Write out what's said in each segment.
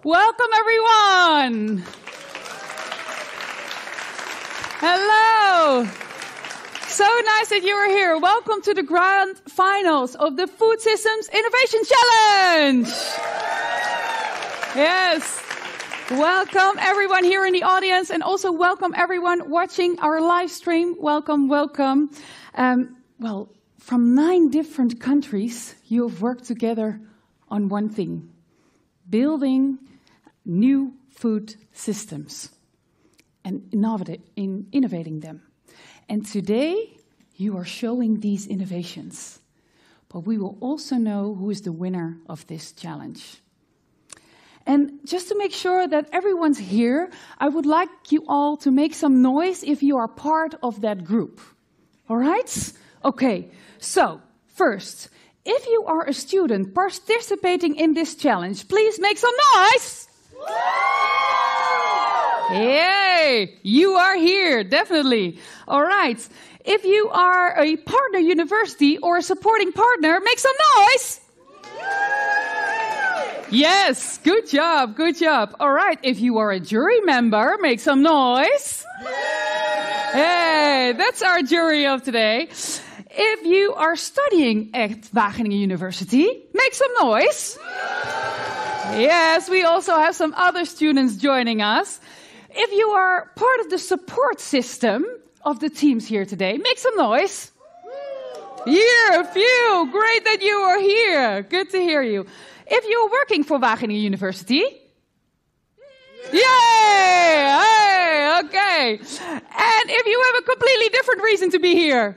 Welcome, everyone. Hello. So nice that you are here. Welcome to the grand finals of the Food Systems Innovation Challenge. Yes. Welcome, everyone here in the audience, and also welcome everyone watching our live stream. Welcome, welcome. Well, from 9 different countries, you have worked together on one thing: building new food systems and innovating them. And today, you are showing these innovations. But we will also know who is the winner of this challenge. And just to make sure that everyone's here, I would like you all to make some noise if you are part of that group. All right? Okay, so first, if you are a student participating in this challenge, please make some noise! Yay! You are here, definitely. All right. If you are a partner university or a supporting partner, make some noise! Yes, good job, good job. All right, if you are a jury member, make some noise. Hey, that's our jury of today. If you are studying at Wageningen University, make some noise. Yes, we also have some other students joining us. If you are part of the support system of the teams here today, make some noise. Here, a few. Great that you are here. Good to hear you. If you're working for Wageningen University, yay! Hey, okay. And if you have a completely different reason to be here,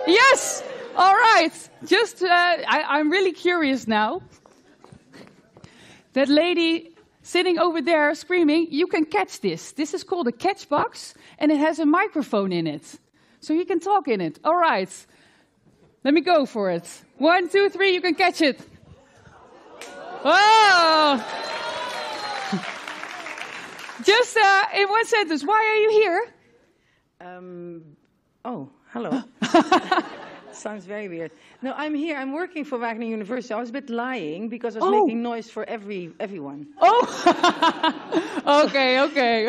yes. All right. Just, I'm really curious now. That lady sitting over there screaming, you can catch this. This is called a catch box, and it has a microphone in it. So you can talk in it. All right. Let me go for it. 1, 2, 3, you can catch it. Oh! Just in one sentence, why are you here? Hello. Sounds very weird. No, I'm here. I'm working for Wageningen University. I was a bit lying because I was making noise for everyone. Oh! okay.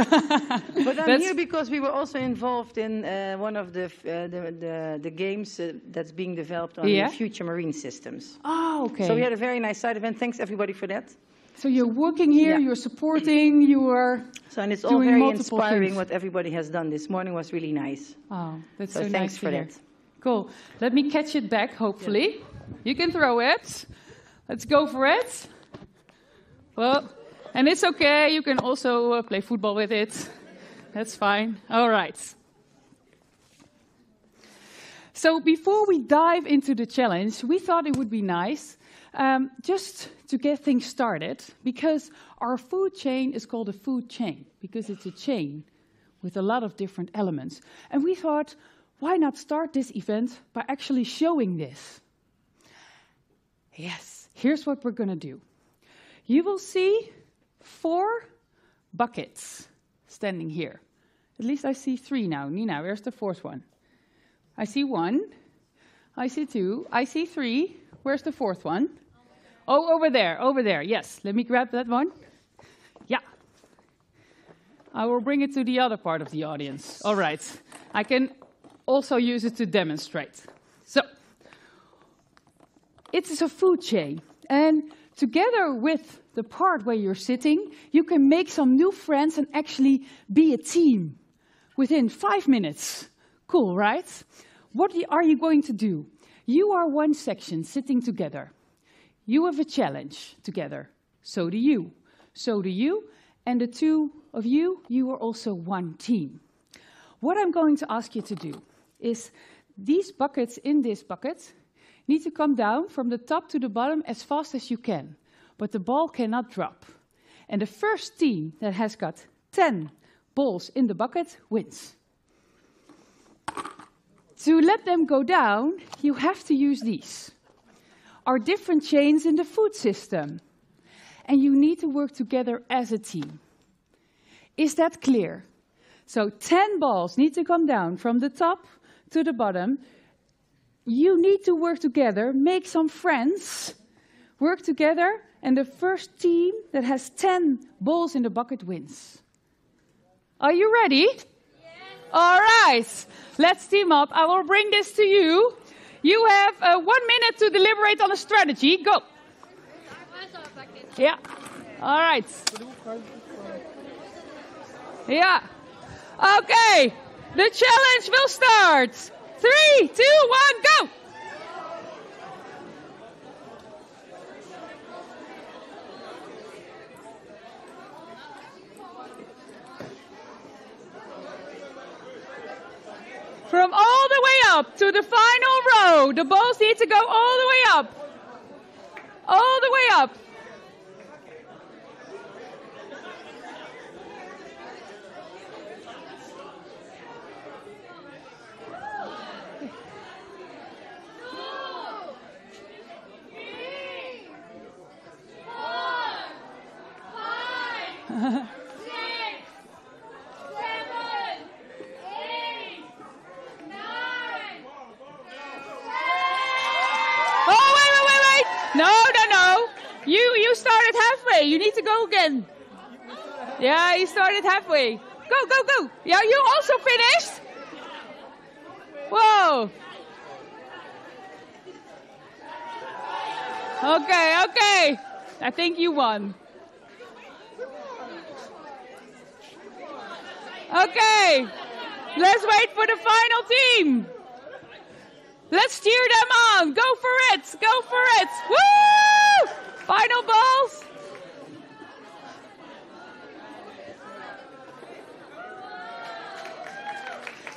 But I'm here because we were also involved in one of the games that's being developed on the future marine systems. Oh, okay. So we had a very nice side event. Thanks everybody for that. So you're working here, you're supporting, you are and it's all very inspiring what everybody has done. This morning was really nice. Oh, that's so nice. Thanks for that. Cool. Let me catch it back, hopefully. Yeah. You can throw it. Let's go for it. Well, and it's okay. You can also play football with it. That's fine. All right. So before we dive into the challenge, we thought it would be nice just to get things started, because our food chain is called a food chain, because it's a chain with a lot of different elements. And we thought, why not start this event by actually showing this? Yes, here's what we're going to do. You will see 4 buckets standing here. At least I see 3 now. Nina, where's the 4th one? I see 1. I see 2. I see 3. Where's the 4th one? Oh, over there. Yes, let me grab that one. Yeah. I will bring it to the other part of the audience. All right. I can also use it to demonstrate. So, it is a food chain, and together with the part where you're sitting, you can make some new friends and actually be a team within 5 minutes. Cool, right? What are you going to do? You are one section sitting together. You have a challenge together. So do you. So do you. And the 2 of you, you are also one team. What I'm going to ask you to do is these buckets in this bucket need to come down from the top to the bottom as fast as you can. But the ball cannot drop. And the first team that has got 10 balls in the bucket wins. To let them go down, you have to use these. Our different chains in the food system. And you need to work together as a team. Is that clear? So 10 balls need to come down from the top to the bottom. You need to work together, make some friends, work together, And the first team that has 10 balls in the bucket wins. Are you ready? Yes. All right. Let's team up. I will bring this to you. You have 1 minute to deliberate on a strategy. Go. Yeah. All right. Yeah. Okay. The challenge will start. 3, 2, 1, go. From all the way up to the final row, the balls need to go all the way up. All the way up. You started halfway. You need to go again. Yeah, you started halfway. Go, go, go. Yeah, you also finished? Whoa. Okay, okay. I think you won. Okay. Let's wait for the final team. Let's cheer them on. Go for it. Go for it. Woo! Final balls.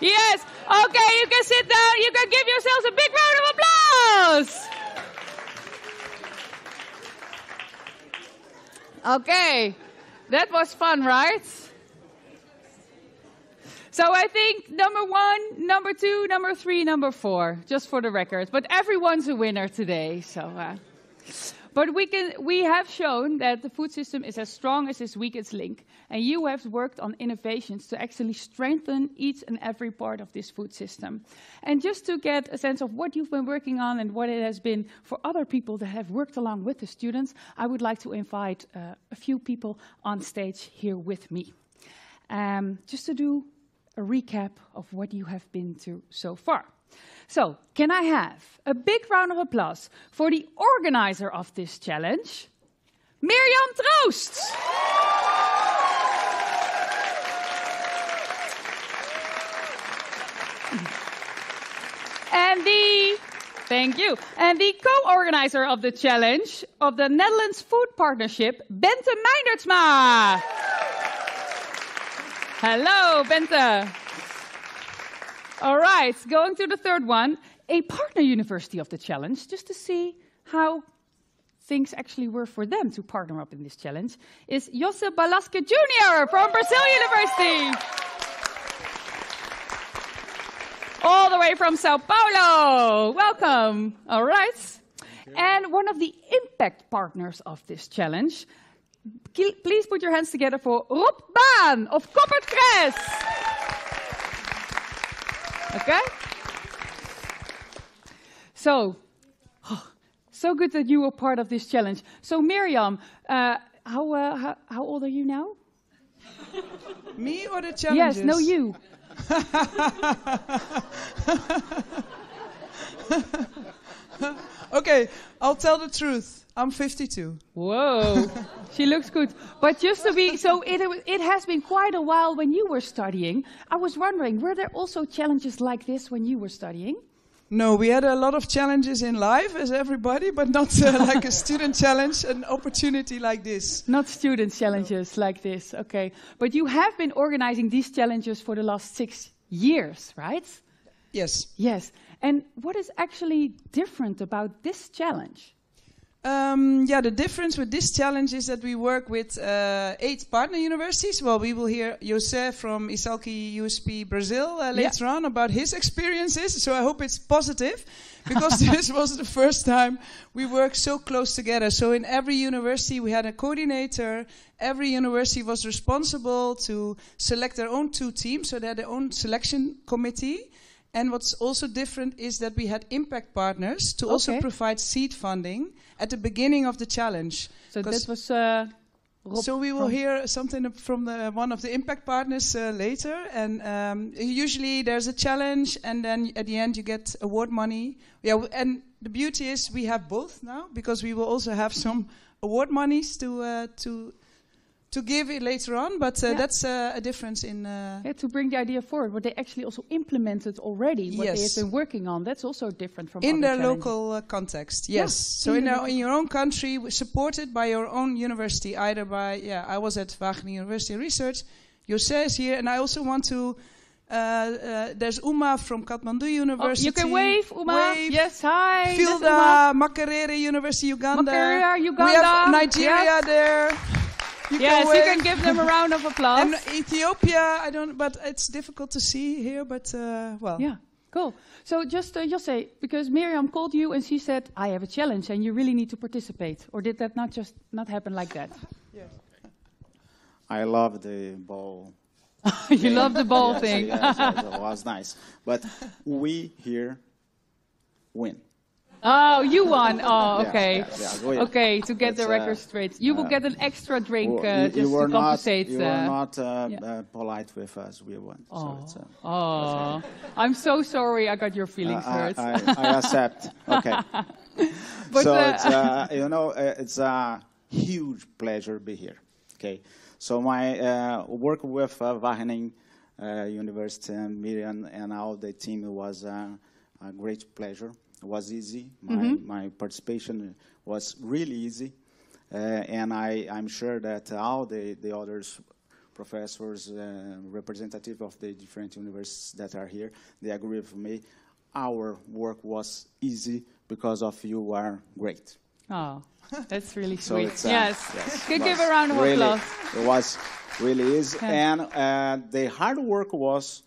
Yes. Okay, you can sit down. You can give yourselves a big round of applause. Okay. That was fun, right? So I think number 1, number 2, number 3, number 4, just for the record. But everyone's a winner today. So, but we have shown that the food system is as strong as its weakest link. And you have worked on innovations to actually strengthen each and every part of this food system. And just to get a sense of what you've been working on and what it has been for other people that have worked along with the students, I would like to invite a few people on stage here with me. Just to do a recap of what you have been through so far. So, can I have a big round of applause for the organizer of this challenge, Mirjam Troost. Thank you. And the co-organizer of the challenge of the Netherlands Food Partnership, Bente Meinertsma. Hello, Bente. All right, going to the third one, a partner university of the challenge, just to see how things actually were for them to partner up in this challenge, is Jose Balasque Jr. from Brazil University. All the way from Sao Paulo. Welcome. All right. And one of the impact partners of this challenge, please put your hands together for Rob Baan of Koppertgres. Okay? So good that you were part of this challenge. So Mirjam, how old are you now? Me or the challenges? Yes, no, you. Okay, I'll tell the truth. I'm 52. Whoa, she looks good. But just to be, so it has been quite a while when you were studying. I was wondering, were there also challenges like this when you were studying? No, we had a lot of challenges in life as everybody, but not like a student challenge, an opportunity like this. Not student challenges like this, okay. But you have been organizing these challenges for the last 6 years, right? Yes. Yes. And what is actually different about this challenge? The difference with this challenge is that we work with 8 partner universities. Well, we will hear José from Isalki USP Brazil later on about his experiences. So I hope it's positive, because this was the first time we worked so close together. So in every university we had a coordinator. Every university was responsible to select their own 2 teams, so they had their own selection committee. And what's also different is that we had impact partners to also provide seed funding at the beginning of the challenge. So that was... So we will hear something from one of the impact partners later. And usually there's a challenge, and then at the end you get award money. Yeah, and the beauty is we have both now, because we will also have some award monies to give it later on, but that's a difference in... to bring the idea forward, what they actually also implemented already, what they have been working on, that's also different from in their challenges. local context, yes. So in your own country, supported by your own university, either by... I was at Wageningen University Research, José is here, and I also want to... there's Uma from Kathmandu University. You can wave, Uma. Wave. Yes, hi. Filda, Makerere University, Uganda. Makerere, Uganda. We have Nigeria there. You can give them a round of applause. And Ethiopia, but it's difficult to see here, but well. Yeah, cool. So just José, because Miriam called you and she said, I have a challenge and you really need to participate. Or did that not happen like that? Yes. I love the ball. You love the ball thing. Yes, it was nice. But we here win. Oh, you won. Oh, okay. Okay, to get the record straight. You will get an extra drink just to compensate. You were not polite with us. We won. So I'm so sorry I got your feelings hurt. I accept. Okay. So it's a huge pleasure to be here. Okay. So my work with Wageningen University and Miriam and all the team was a great pleasure. It was easy. My participation was really easy. And I'm sure that all the others, professors, representative of the different universities that are here, they agree with me. Our work was easy because of you are great. Oh, that's really sweet. So yes. Give a round of applause. It was really easy. And the hard work was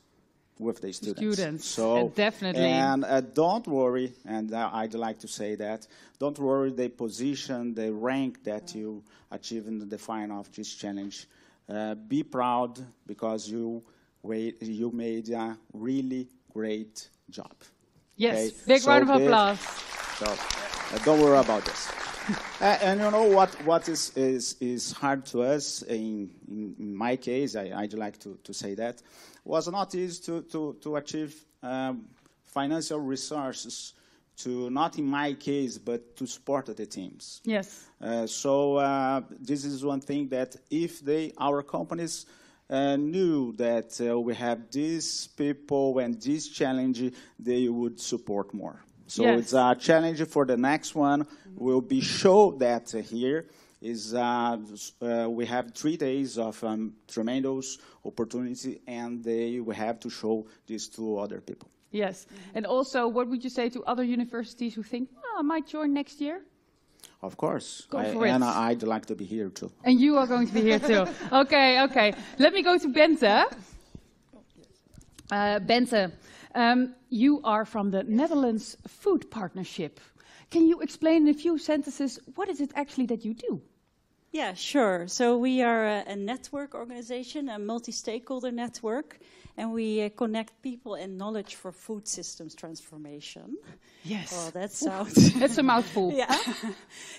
with the students. So definitely. And don't worry, and I'd like to say that, don't worry the position, the rank that you achieve in the final of this challenge. Be proud because you made a really great job. Yes, okay? Big round of applause. So don't worry about this. And you know what is hard to us, in my case, I'd like to say that, was not easy to achieve financial resources to, not in my case, but to support the teams. Yes. So this is one thing that if our companies knew that we have these people and this challenge, they would support more. So it's a challenge for the next one. Will be show that here is we have 3 days of tremendous opportunity, and we have to show this to other people. Yes, and also, what would you say to other universities who think, I might join next year? Of course. Go for it. And I'd like to be here too. And you are going to be here too. Okay. Let me go to Bente. Bente, you are from the Netherlands Food Partnership. Can you explain in a few sentences, what is it actually that you do? Yeah, sure. So we are a network organization, a multi-stakeholder network, and we connect people and knowledge for food systems transformation. Yes. Well, that sounds... That's a mouthful.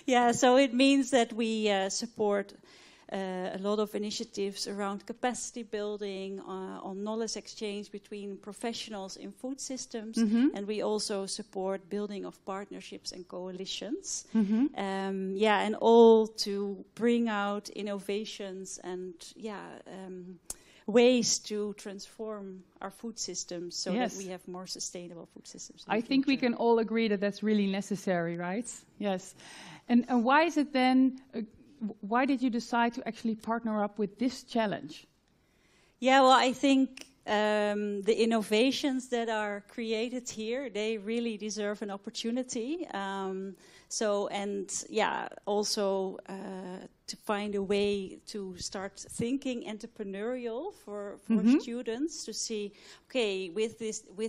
Yeah, so it means that we support a lot of initiatives around capacity building, on knowledge exchange between professionals in food systems, and we also support building of partnerships and coalitions. And all to bring out innovations and ways to transform our food systems so that we have more sustainable food systems. I think we can all agree that that's really necessary, right? Yes. And why is it then... why did you decide to actually partner up with this challenge? Yeah, well, I think the innovations that are created here, they really deserve an opportunity. Also to find a way to start thinking entrepreneurial for students, to see, okay, with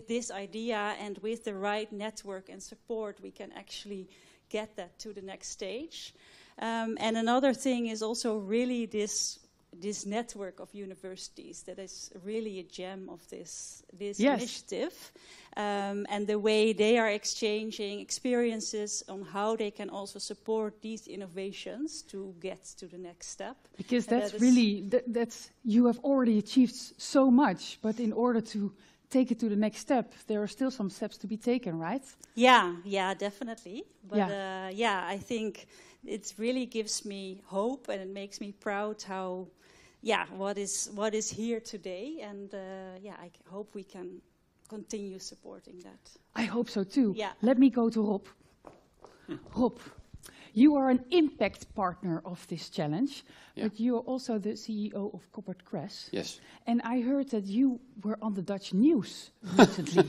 this idea and with the right network and support, we can actually get that to the next stage. And another thing is also really this this network of universities that is really a gem of this initiative, and the way they are exchanging experiences on how they can also support these innovations to get to the next step. Because that's really, you have already achieved so much, but in order to take it to the next step, there are still some steps to be taken, right? Yeah, definitely. But I think it really gives me hope, and it makes me proud how, what is here today, and I hope we can continue supporting that. I hope so too. Yeah. Let me go to Rob. Rob, you are an impact partner of this challenge, but you are also the CEO of Corporate Crest. Yes. And I heard that you were on the Dutch news recently.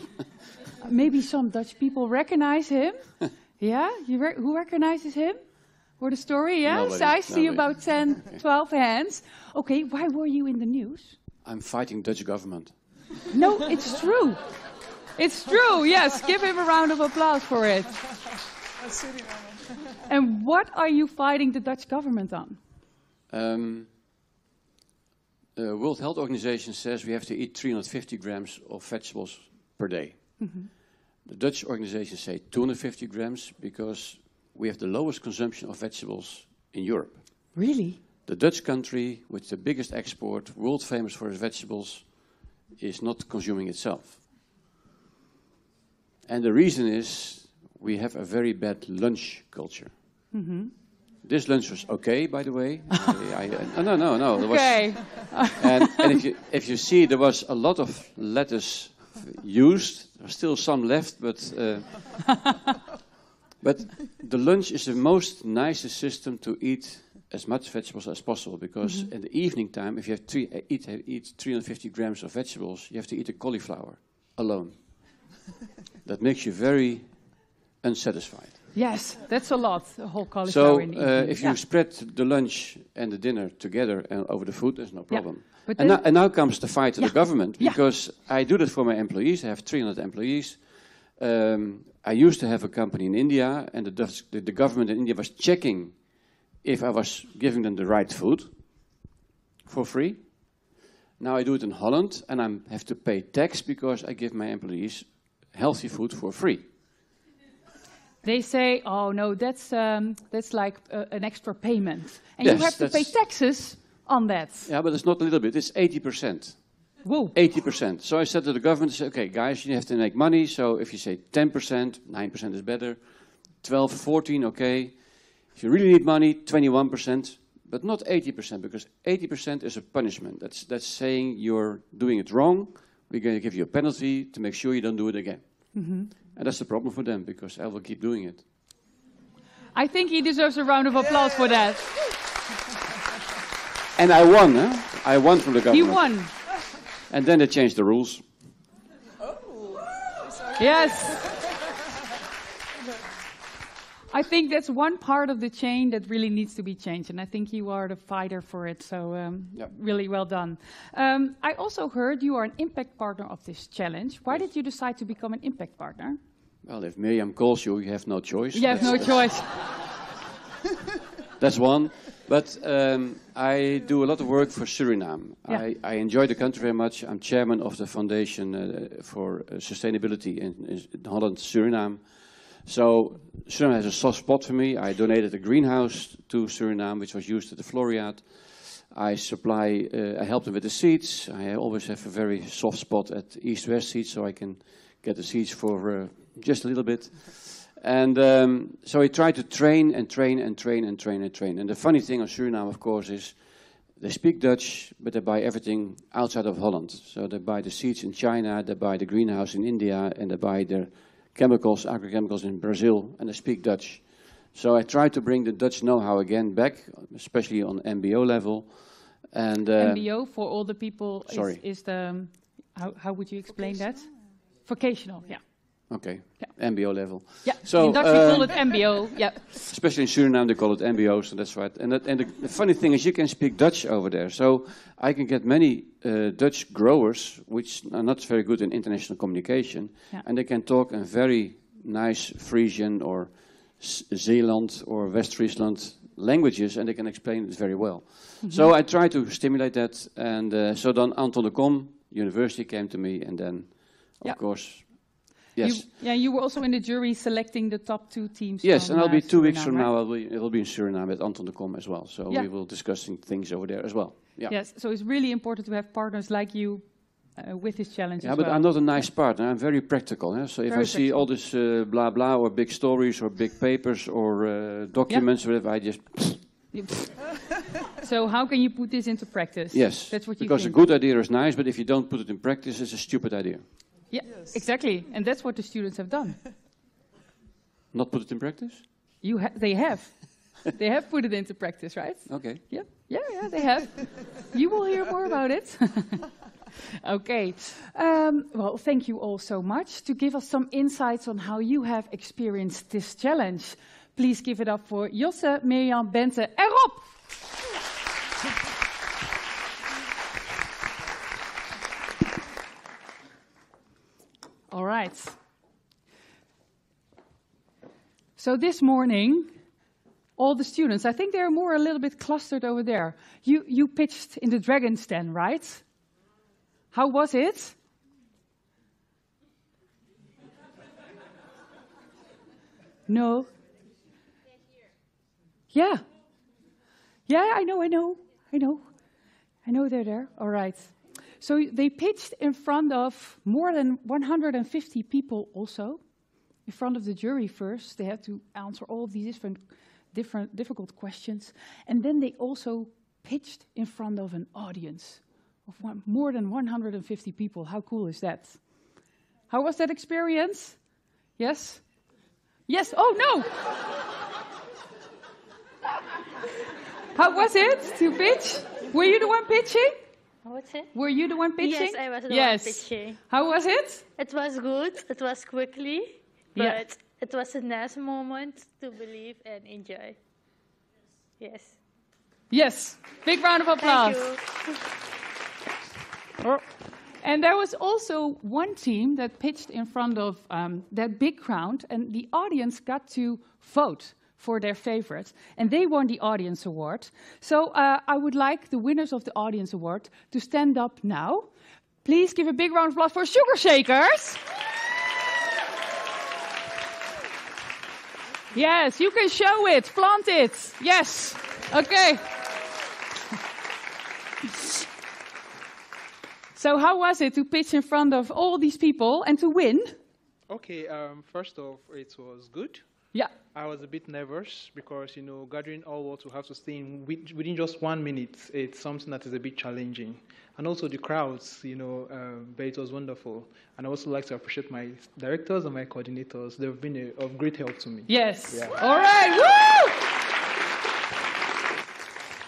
Maybe some Dutch people recognize him. Yeah? Who recognizes him? For the story, yeah? Nobody, So I see nobody. about 10, 12 hands. Okay, why were you in the news? I'm fighting Dutch government. No, it's true. It's true, yes. Give him a round of applause for it. And what are you fighting the Dutch government on? The World Health Organization says we have to eat 350 grams of vegetables per day. Mm-hmm. The Dutch organizations say 250 grams because we have the lowest consumption of vegetables in Europe. Really? The Dutch country with the biggest export, world famous for its vegetables, is not consuming itself. And the reason is we have a very bad lunch culture. Mm-hmm. This lunch was okay, by the way. No. Okay. And if you see, there was a lot of lettuce used. There's still some left, but the lunch is the most nicest system to eat as much vegetables as possible, because in the evening time, if you have eat 350 grams of vegetables, you have to eat a cauliflower alone. That makes you very unsatisfied. Yes, that's a lot, a whole cauliflower in the evening. If you spread the lunch and the dinner together and over the food, there's no problem. Yeah. And now comes the fight to the government, because I do that for my employees. I have 300 employees. I used to have a company in India, and the government in India was checking if I was giving them the right food for free. Now I do it in Holland, and I have to pay tax because I give my employees healthy food for free. They say, oh no, that's like an extra payment. And yes, you have to pay taxes on that. Yeah, but it's not a little bit, it's 80%. Whoa. 80%. So I said to the government, I said, okay, guys, you have to make money. So if you say 10%, 9% is better. 12, 14, okay. If you really need money, 21%, but not 80%, because 80% is a punishment. That's saying you're doing it wrong. We're going to give you a penalty to make sure you don't do it again. Mm-hmm. And that's the problem for them, because I will keep doing it. I think he deserves a round of applause for that. And I won, huh? I won from the government. You won. And then they changed the rules. Oh. Yes. I think that's one part of the chain that really needs to be changed, and I think you are the fighter for it, so really well done. I also heard you are an impact partner of this challenge. Why did you decide to become an impact partner? Well, if Miriam calls you, you have no choice. You have no choice. That's one. But I do a lot of work for Suriname. Yeah. I enjoy the country very much. I'm chairman of the Foundation for Sustainability in Holland, Suriname. So Suriname has a soft spot for me. I donated a greenhouse to Suriname, which was used at the Floriade. I help them with the seeds. I always have a very soft spot at East-West seeds, so I can get the seeds for just a little bit. And so I try to train. And the funny thing on Suriname, of course, is they speak Dutch, but they buy everything outside of Holland. So they buy the seeds in China, they buy the greenhouse in India, and they buy their chemicals, agrochemicals in Brazil, and they speak Dutch. So I try to bring the Dutch know-how again back, especially on MBO level. And MBO, for all the people, is the, how would you explain vocational? that? Vocational, yeah. Okay, yeah. MBO level. Yeah, so, in Dutch we call it MBO, yeah. Especially in Suriname they call it MBO, so that's right. And the funny thing is you can speak Dutch over there. So I can get many Dutch growers, which are not very good in international communication, and they can talk in very nice Frisian or Zeeland or West Friesland languages, and they can explain it very well. So I try to stimulate that, and so then Anton de Kom University came to me, and then, of course, yes. You were also in the jury selecting the top 2 teams. Yes, from, and I'll be 2 weeks Suriname, from right? now, it will be in Suriname at Anton de Kom as well. So we will discuss things over there as well. Yeah. Yes, so it's really important to have partners like you with this challenge as but well. I'm not a nice partner. I'm very practical. So if I see all this blah blah or big stories or big papers or documents, or whatever, I just. So how can you put this into practice? Yes, that's what you because think. a good idea is nice, but if you don't put it in practice, it's a stupid idea. Yeah, exactly, and that's what the students have done. Not put it in practice? They have. They have put it into practice, right? Okay. Yeah, they have. You will hear more about it. Okay. Well, thank you all so much to give us some insights on how you have experienced this challenge. Please give it up for Josse, Mirjam, Bente, en Rob. All right. So this morning, all the students, I think they're more a little bit clustered over there. You pitched in the Dragon's Den, right? How was it? No? Yeah. Yeah, I know they're there. All right. So they pitched in front of more than 150 people also. In front of the jury first. They had to answer all of these different difficult questions. And then they also pitched in front of an audience of more than 150 people. How cool is that? How was that experience? Yes? Yes? Oh, no! How was it to pitch? Were you the one pitching? What's it? Were you the one pitching? Yes, I was the one pitching. How was it? It was good. It was quickly, but it was a nice moment to believe and enjoy. Yes. Yes. Big round of applause. Thank you. And there was also one team that pitched in front of that big crowd, and the audience got to vote for their favorite, and they won the audience award. So I would like the winners of the audience award to stand up now. Please give a big round of applause for Sugar Shakers. Yes, you can show it, flaunt it. Yes, okay. So how was it to pitch in front of all these people and to win? Okay, first off, it was good. Yeah. I was a bit nervous because, gathering all what we have to stay in within just 1 minute, it's something that is a bit challenging. And also the crowds, but it was wonderful. And I also like to appreciate my directors and my coordinators. They've been of great help to me. Yes. Yeah. All right.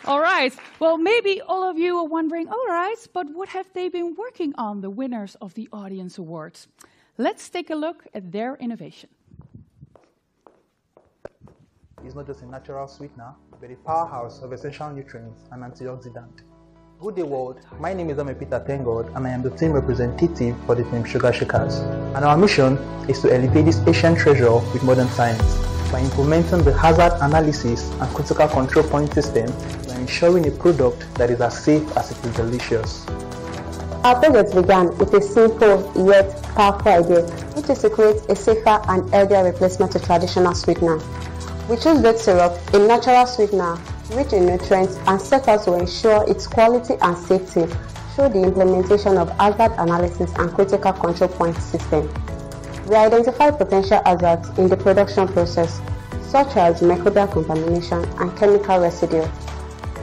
Woo! All right. Well, maybe all of you are wondering, all right, but what have they been working on, the winners of the Audience Awards? Let's take a look at their innovation. It's not just a natural sweetener, but a powerhouse of essential nutrients and antioxidant. Good day world, my name is Peter Tengod and I am the team representative for the team Sugar Shakers. And our mission is to elevate this ancient treasure with modern science by implementing the hazard analysis and critical control point system by ensuring a product that is as safe as it is delicious. Our project began with a simple yet powerful idea, which is to create a safer and healthier replacement to traditional sweetener. We chose date syrup, a natural sweetener, rich in nutrients, and set out to ensure its quality and safety through the implementation of hazard analysis and critical control point system. We identified potential hazards in the production process, such as microbial contamination and chemical residue,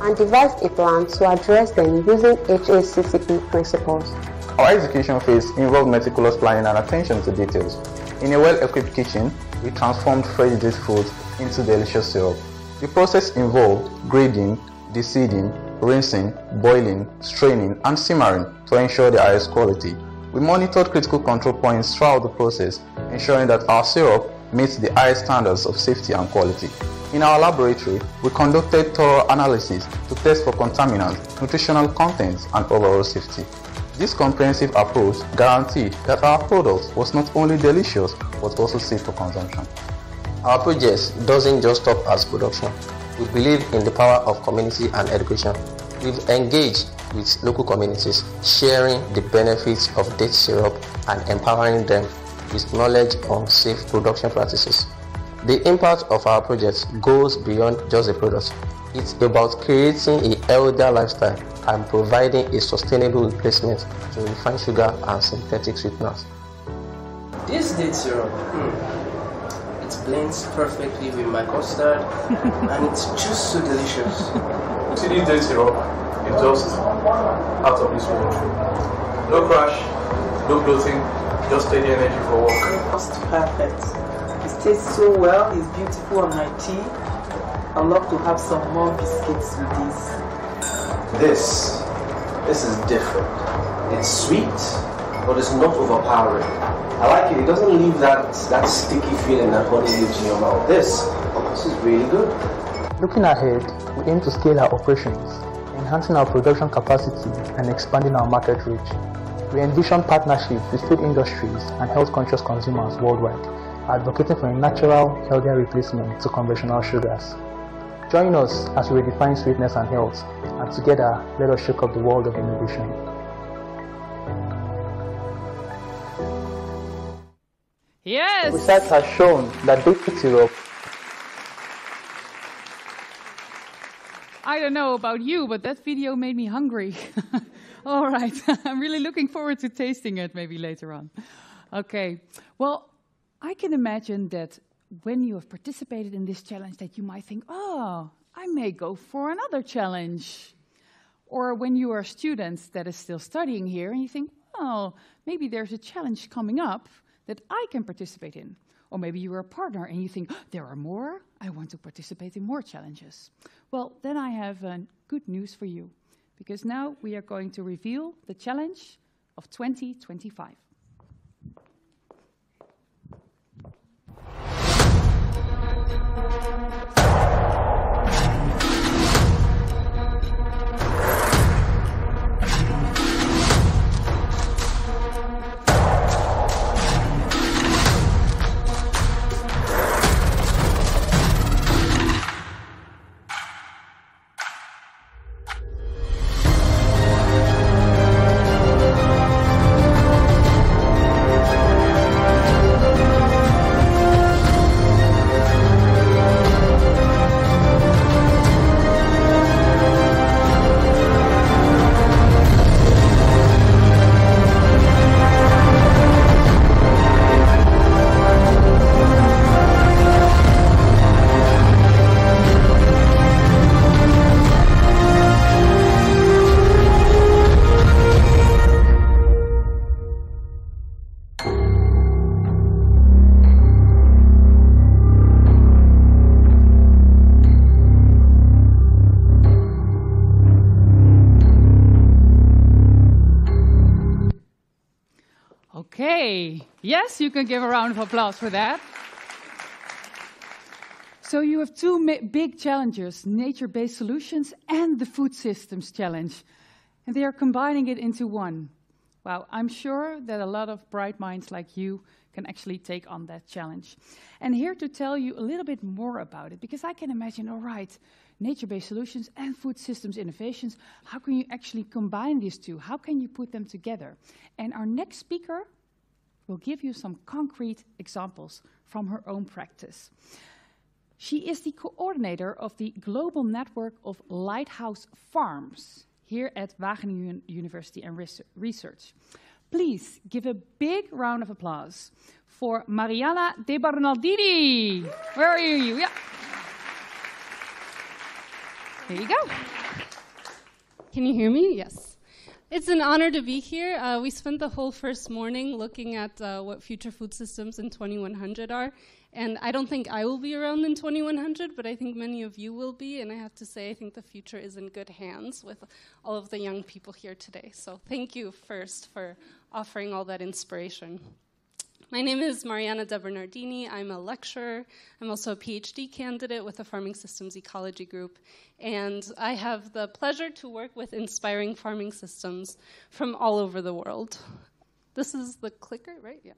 and devised a plan to address them using HACCP principles. Our execution phase involved meticulous planning and attention to details. In a well-equipped kitchen, we transformed fresh date food into delicious syrup. The process involved grading, deseeding, rinsing, boiling, straining, and simmering to ensure the highest quality. We monitored critical control points throughout the process, ensuring that our syrup meets the highest standards of safety and quality. In our laboratory, we conducted thorough analysis to test for contaminants, nutritional contents, and overall safety. This comprehensive approach guaranteed that our product was not only delicious, but also safe for consumption. Our project doesn't just stop as production. We believe in the power of community and education. We've engaged with local communities, sharing the benefits of date syrup and empowering them with knowledge on safe production practices. The impact of our project goes beyond just the product. It's about creating a healthier lifestyle and providing a sustainable replacement to refined sugar and synthetic sweeteners. This date syrup, it blends perfectly with my custard and it's just so delicious. See, this date syrup is just out of this world. No crash, no bloating, just steady energy for work. Just perfect. It tastes so well, it's beautiful on my tea. I'd love to have some more biscuits with this. This is different. It's sweet, but it's not overpowering. I like it. It doesn't leave that sticky feeling that honey leaves in your mouth. This is really good. Looking ahead, we aim to scale our operations, enhancing our production capacity and expanding our market reach. We envision partnerships with food industries and health-conscious consumers worldwide, advocating for a natural, healthier replacement to conventional sugars. Join us as we redefine sweetness and health, and together, let us shake up the world of innovation. Yes! Research has shown that date syrup. I don't know about you, but that video made me hungry. All right, I'm really looking forward to tasting it maybe later on. Okay, well, I can imagine that when you have participated in this challenge that you might think, oh, I may go for another challenge. Or when you are a student that is still studying here and you think, oh, maybe there's a challenge coming up that I can participate in. Or maybe you are a partner and you think, oh, there are more, I want to participate in more challenges. Well, then I have good news for you, because now we are going to reveal the challenge of 2025. Okay, yes, you can give a round of applause for that. So you have two big challenges, nature-based solutions and the food systems challenge. And they are combining it into one. Wow, I'm sure that a lot of bright minds like you can actually take on that challenge. And here to tell you a little bit more about it, because I can imagine, all right, nature-based solutions and food systems innovations, how can you actually combine these two? How can you put them together? And our next speaker will give you some concrete examples from her own practice. She is the coordinator of the global network of lighthouse farms here at Wageningen University and Research. Please give a big round of applause for Mariana De Bernardini. Where are you? Yeah. Here you go. Can you hear me? Yes. It's an honor to be here. We spent the whole first morning looking at what future food systems in 2100 are. And I don't think I will be around in 2100, but I think many of you will be. And I have to say, I think the future is in good hands with all of the young people here today. So thank you first for offering all that inspiration. My name is Mariana De Bernardini. I'm a lecturer. I'm also a PhD candidate with the Farming Systems Ecology Group. And I have the pleasure to work with inspiring farming systems from all over the world. This is the clicker, right? Yeah.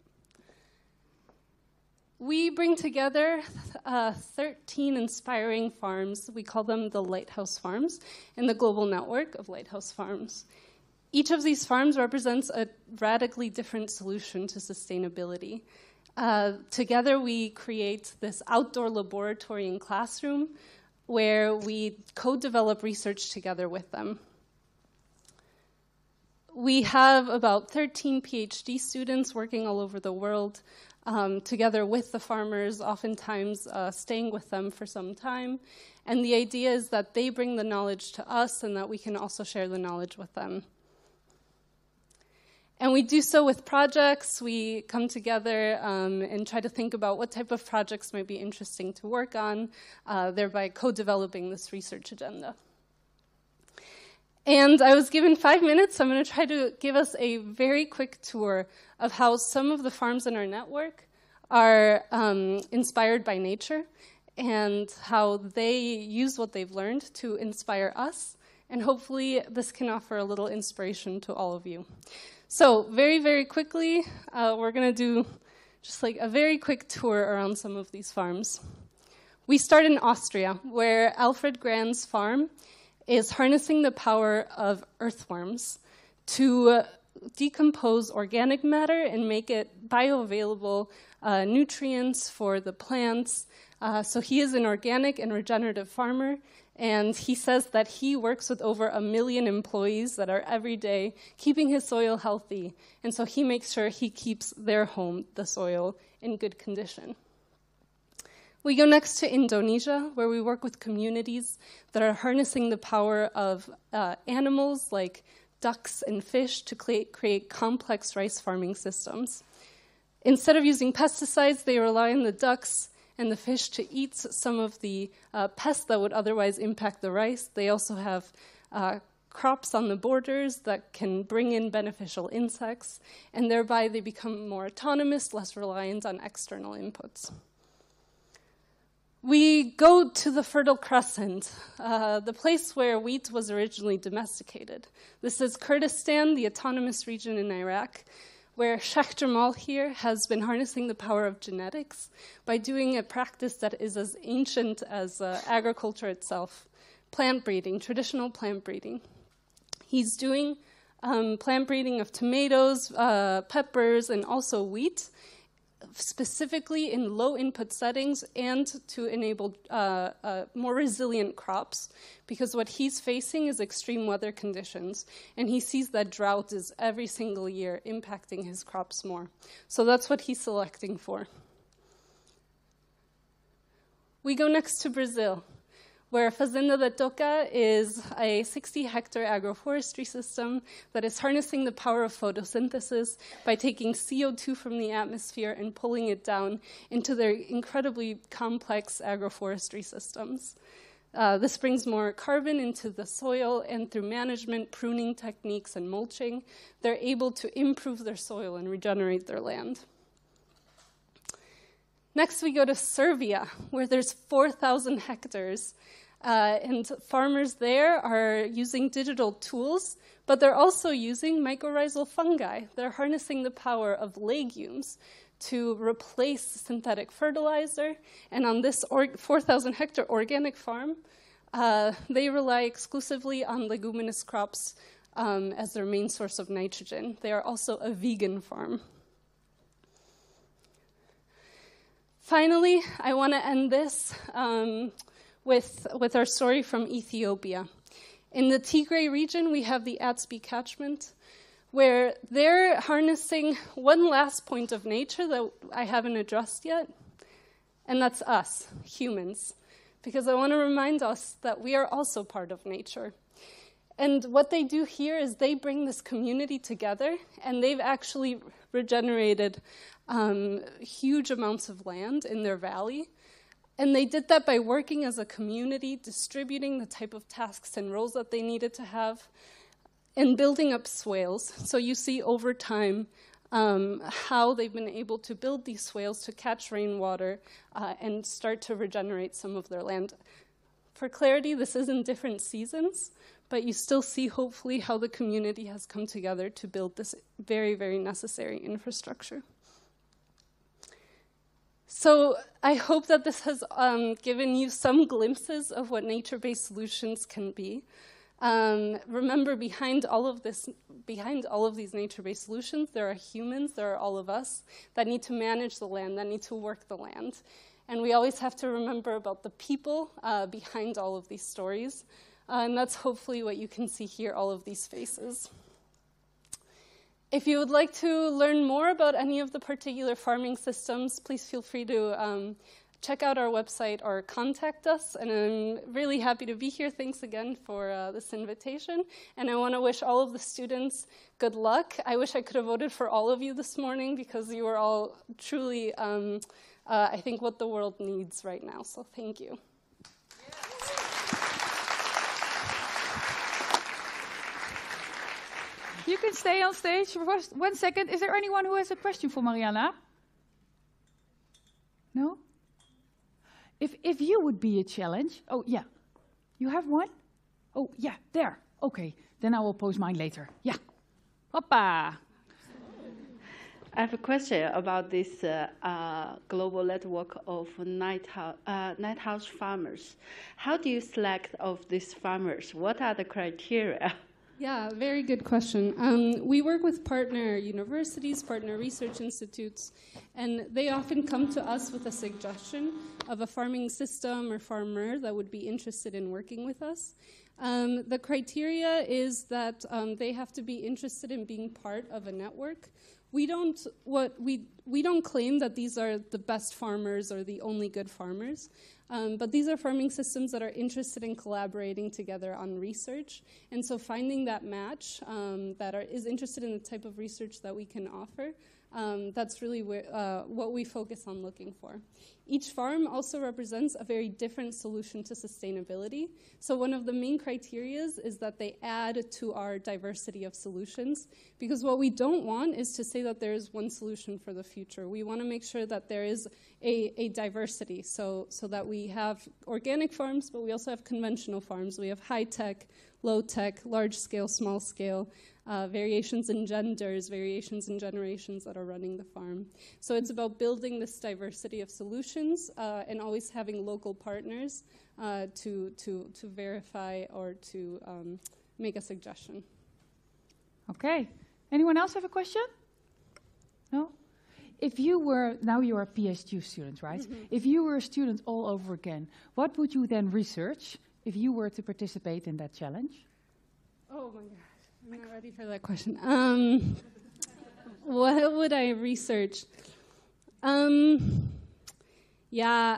We bring together 13 inspiring farms. We call them the Lighthouse Farms in the global network of Lighthouse Farms. Each of these farms represents a radically different solution to sustainability. Together we create this outdoor laboratory and classroom where we co-develop research together with them. We have about 13 PhD students working all over the world, together with the farmers, oftentimes staying with them for some time. And the idea is that they bring the knowledge to us and that we can also share the knowledge with them. And we do so with projects. We come together and try to think about what type of projects might be interesting to work on, thereby co-developing this research agenda. And I was given 5 minutes. I'm going to try to give us a very quick tour of how some of the farms in our network are inspired by nature and how they use what they've learned to inspire us. And hopefully this can offer a little inspiration to all of you. So very, very quickly, we're going to do just like a very quick tour around some of these farms. We start in Austria, where Alfred Grand's farm is harnessing the power of earthworms to decompose organic matter and make it bioavailable nutrients for the plants. So he is an organic and regenerative farmer. And he says that he works with over 1 million employees that are every day keeping his soil healthy. And so he makes sure he keeps their home, the soil, in good condition. We go next to Indonesia, where we work with communities that are harnessing the power of animals like ducks and fish to create complex rice farming systems. Instead of using pesticides, they rely on the ducks and the fish to eat some of the pests that would otherwise impact the rice. They also have crops on the borders that can bring in beneficial insects, and thereby they become more autonomous, less reliant on external inputs. We go to the Fertile Crescent, the place where wheat was originally domesticated. This is Kurdistan, the autonomous region in Iraq, where Sheikh Jamal here has been harnessing the power of genetics by doing a practice that is as ancient as agriculture itself, plant breeding, traditional plant breeding. He's doing plant breeding of tomatoes, peppers, and also wheat, specifically in low input settings and to enable more resilient crops, because what he's facing is extreme weather conditions, and he sees that drought is every single year impacting his crops more. So that's what he's selecting for. We go next to Brazil, where Fazenda da Toca is a 60-hectare agroforestry system that is harnessing the power of photosynthesis by taking CO2 from the atmosphere and pulling it down into their incredibly complex agroforestry systems. This brings more carbon into the soil, and through management, pruning techniques, and mulching, they're able to improve their soil and regenerate their land. Next, we go to Serbia, where there's 4,000 hectares. And farmers there are using digital tools, but they're also using mycorrhizal fungi. They're harnessing the power of legumes to replace synthetic fertilizer. And on this 4,000-hectare organic farm, they rely exclusively on leguminous crops as their main source of nitrogen. They are also a vegan farm. Finally, I want to end this with our story from Ethiopia. In the Tigray region, we have the Atsbi catchment, where they're harnessing one last point of nature that I haven't addressed yet, and that's us, humans, because I want to remind us that we are also part of nature. And what they do here is they bring this community together, and they've actually regenerated huge amounts of land in their valley. And they did that by working as a community, distributing the type of tasks and roles that they needed to have, and building up swales. So you see over time how they've been able to build these swales to catch rainwater and start to regenerate some of their land. For clarity, this is in different seasons, but you still see, hopefully, how the community has come together to build this very, very necessary infrastructure. So I hope that this has given you some glimpses of what nature-based solutions can be. Remember, behind all of these nature-based solutions, there are humans, there are all of us that need to manage the land, that need to work the land. And we always have to remember about the people behind all of these stories. And that's hopefully what you can see here, all of these faces. If you would like to learn more about any of the particular farming systems, please feel free to check out our website or contact us. And I'm really happy to be here. Thanks again for this invitation. And I want to wish all of the students good luck. I wish I could have voted for all of you this morning because you are all truly, I think, what the world needs right now. So thank you. You can stay on stage for 1 second. Is there anyone who has a question for Mariana? No? If you would be a challenge... Oh, yeah. You have one? Oh, yeah, there. Okay, then I will pose mine later. Yeah. Hoppa! I have a question about this global network of night house farmers. How do you select of these farmers? What are the criteria? Yeah, very good question. We work with partner universities, partner research institutes, and they often come to us with a suggestion of a farming system or farmer that would be interested in working with us. The criteria is that they have to be interested in being part of a network. We don't claim that these are the best farmers or the only good farmers. But these are farming systems that are interested in collaborating together on research. And so finding that match that is interested in the type of research that we can offer, that's really what we focus on looking for. Each farm also represents a very different solution to sustainability. So one of the main criteria is that they add to our diversity of solutions, because what we don't want is to say that there is one solution for the future. We want to make sure that there is a diversity, so that we have organic farms, but we also have conventional farms. We have high-tech, low-tech, large-scale, small-scale, variations in genders, variations in generations that are running the farm. So it's about building this diversity of solutions and always having local partners to verify or to make a suggestion. Okay. Anyone else have a question? No? If you were, now you are a PhD student, right? Mm-hmm. If you were a student all over again, what would you then research if you were to participate in that challenge? Oh my gosh, I'm not ready for that question. What would I research? Yeah,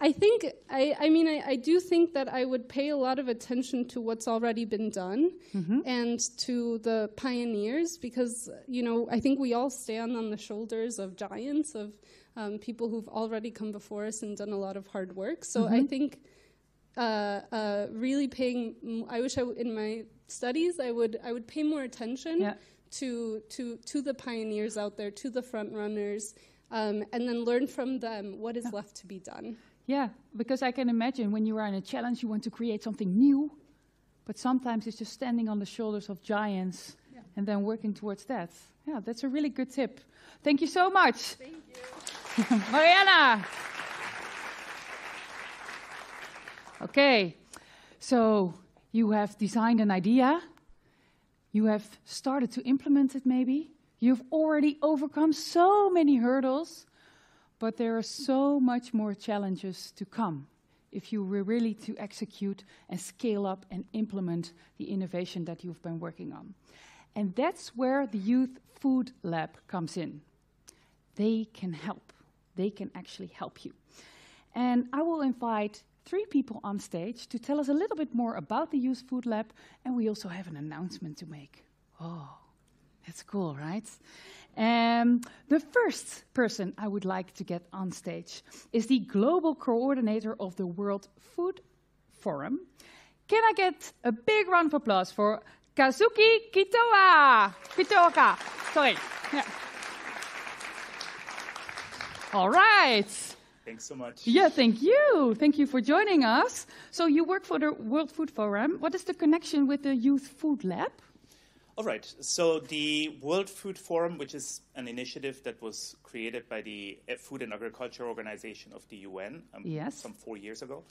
I think, I do think that I would pay a lot of attention to what's already been done and to the pioneers, because, I think we all stand on the shoulders of giants, of people who've already come before us and done a lot of hard work. So I think really I wish in my studies I would pay more attention to the pioneers out there, to the front runners, and then learn from them what is left to be done. Yeah, because I can imagine when you are in a challenge, you want to create something new, but sometimes it's just standing on the shoulders of giants and then working towards that. Yeah, that's a really good tip. Thank you so much. Thank you. Mariana. Okay, so you have designed an idea. You have started to implement it maybe. You've already overcome so many hurdles. But there are so much more challenges to come if you were really to execute and scale up and implement the innovation that you've been working on. And that's where the Youth Food Lab comes in. They can help. They can actually help you. And I will invite 3 people on stage to tell us a little bit more about the Youth Food Lab, and we also have an announcement to make. Oh, that's cool, right? The first person I would like to get on stage is the global coordinator of the World Food Forum. Can I get a big round of applause for Kazuki Kitaoka? Sorry. Yeah. All right. Thanks so much. Yeah, thank you. Thank you for joining us. So you work for the World Food Forum. What is the connection with the Youth Food Lab? All right. So the World Food Forum, which is an initiative that was created by the Food and Agriculture Organization of the UN some 4 years ago,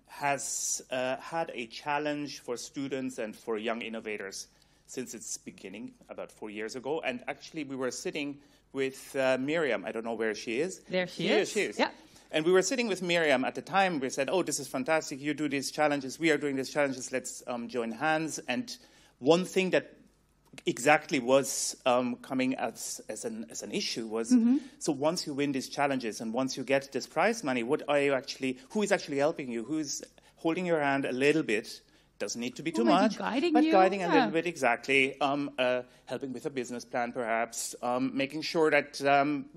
has had a challenge for students and for young innovators since its beginning about 4 years ago. And actually, we were sitting with Miriam. I don't know where she is. There she is. She is. Yeah. And we were sitting with Miriam at the time. We said, oh, this is fantastic. You do these challenges. We are doing these challenges. Let's join hands. And one thing that exactly was coming as an issue was, so once you win these challenges and once you get this prize money, who is actually helping you? Who is holding your hand a little bit? Doesn't need to be too much, but guiding a little bit, exactly. Helping with a business plan, perhaps. Making sure that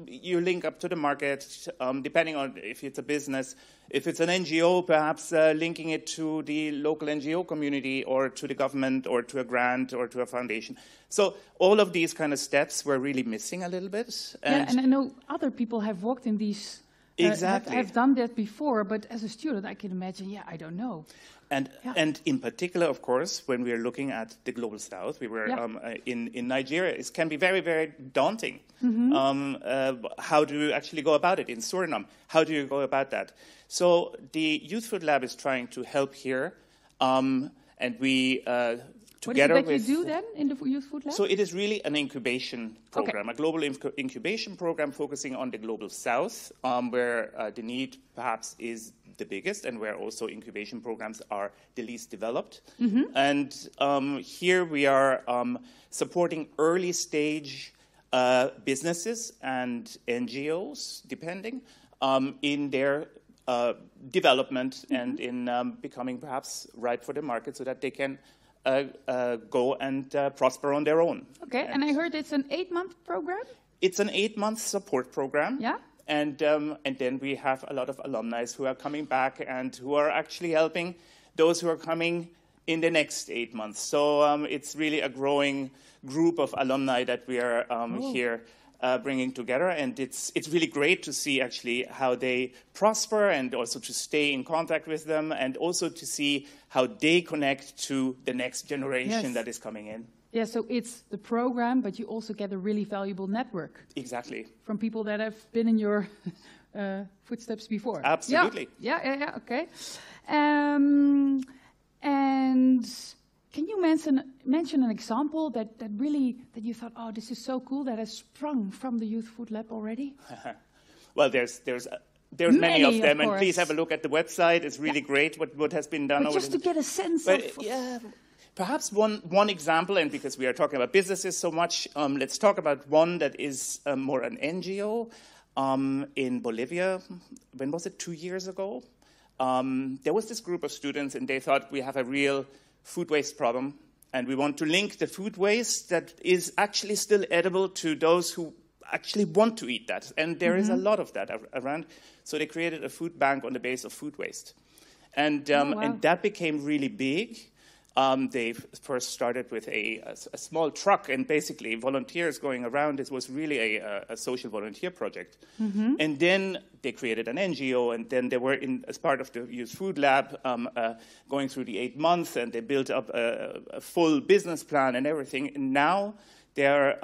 you link up to the market, depending on if it's a business. If it's an NGO, perhaps linking it to the local NGO community or to the government or to a grant or to a foundation. So all of these kind of steps were really missing a little bit. And I know other people have walked in these, have done that before, but as a student, I can imagine, I don't know. And in particular, of course, when we are looking at the global south, we were in Nigeria. It can be very, very daunting. How do you actually go about it in Suriname? How do you go about that? So the Youth Food Lab is trying to help here, and we together what is it that you do then in the Youth Food Lab? So it is really an incubation program, a global incubation program focusing on the global south, where the need perhaps is the biggest and where also incubation programs are the least developed. And here we are supporting early stage businesses and NGOs, depending, in their development and in becoming perhaps ripe for the market so that they can go and prosper on their own. Okay, and I heard it's an 8-month program? It's an 8-month support program. Yeah. And then we have a lot of alumni who are coming back and who are actually helping those who are coming in the next 8 months. So it's really a growing group of alumni that we are here bringing together. And it's really great to see actually how they prosper and also to stay in contact with them and also to see how they connect to the next generation that is coming in. Yeah, so it's the program, but you also get a really valuable network. Exactly. From people that have been in your footsteps before. Absolutely. Yeah, okay. And can you mention an example that you thought, oh, this is so cool, that has sprung from the Youth Food Lab already? Well, there's many of them, and please have a look at the website. It's really great what has been done. But just to get a sense of... Perhaps one example, and because we are talking about businesses so much, let's talk about one that is more an NGO in Bolivia. When was it? 2 years ago? There was this group of students, and they thought we have a real food waste problem, and we want to link the food waste that is actually still edible to those who actually want to eat that. And there is a lot of that around. So they created a food bank on the base of food waste. And, and that became really big. They first started with a small truck and basically volunteers going around. It was really a social volunteer project. And then they created an NGO, and then they were as part of the Youth Food Lab going through the 8 months, and they built up a full business plan and everything. And now they're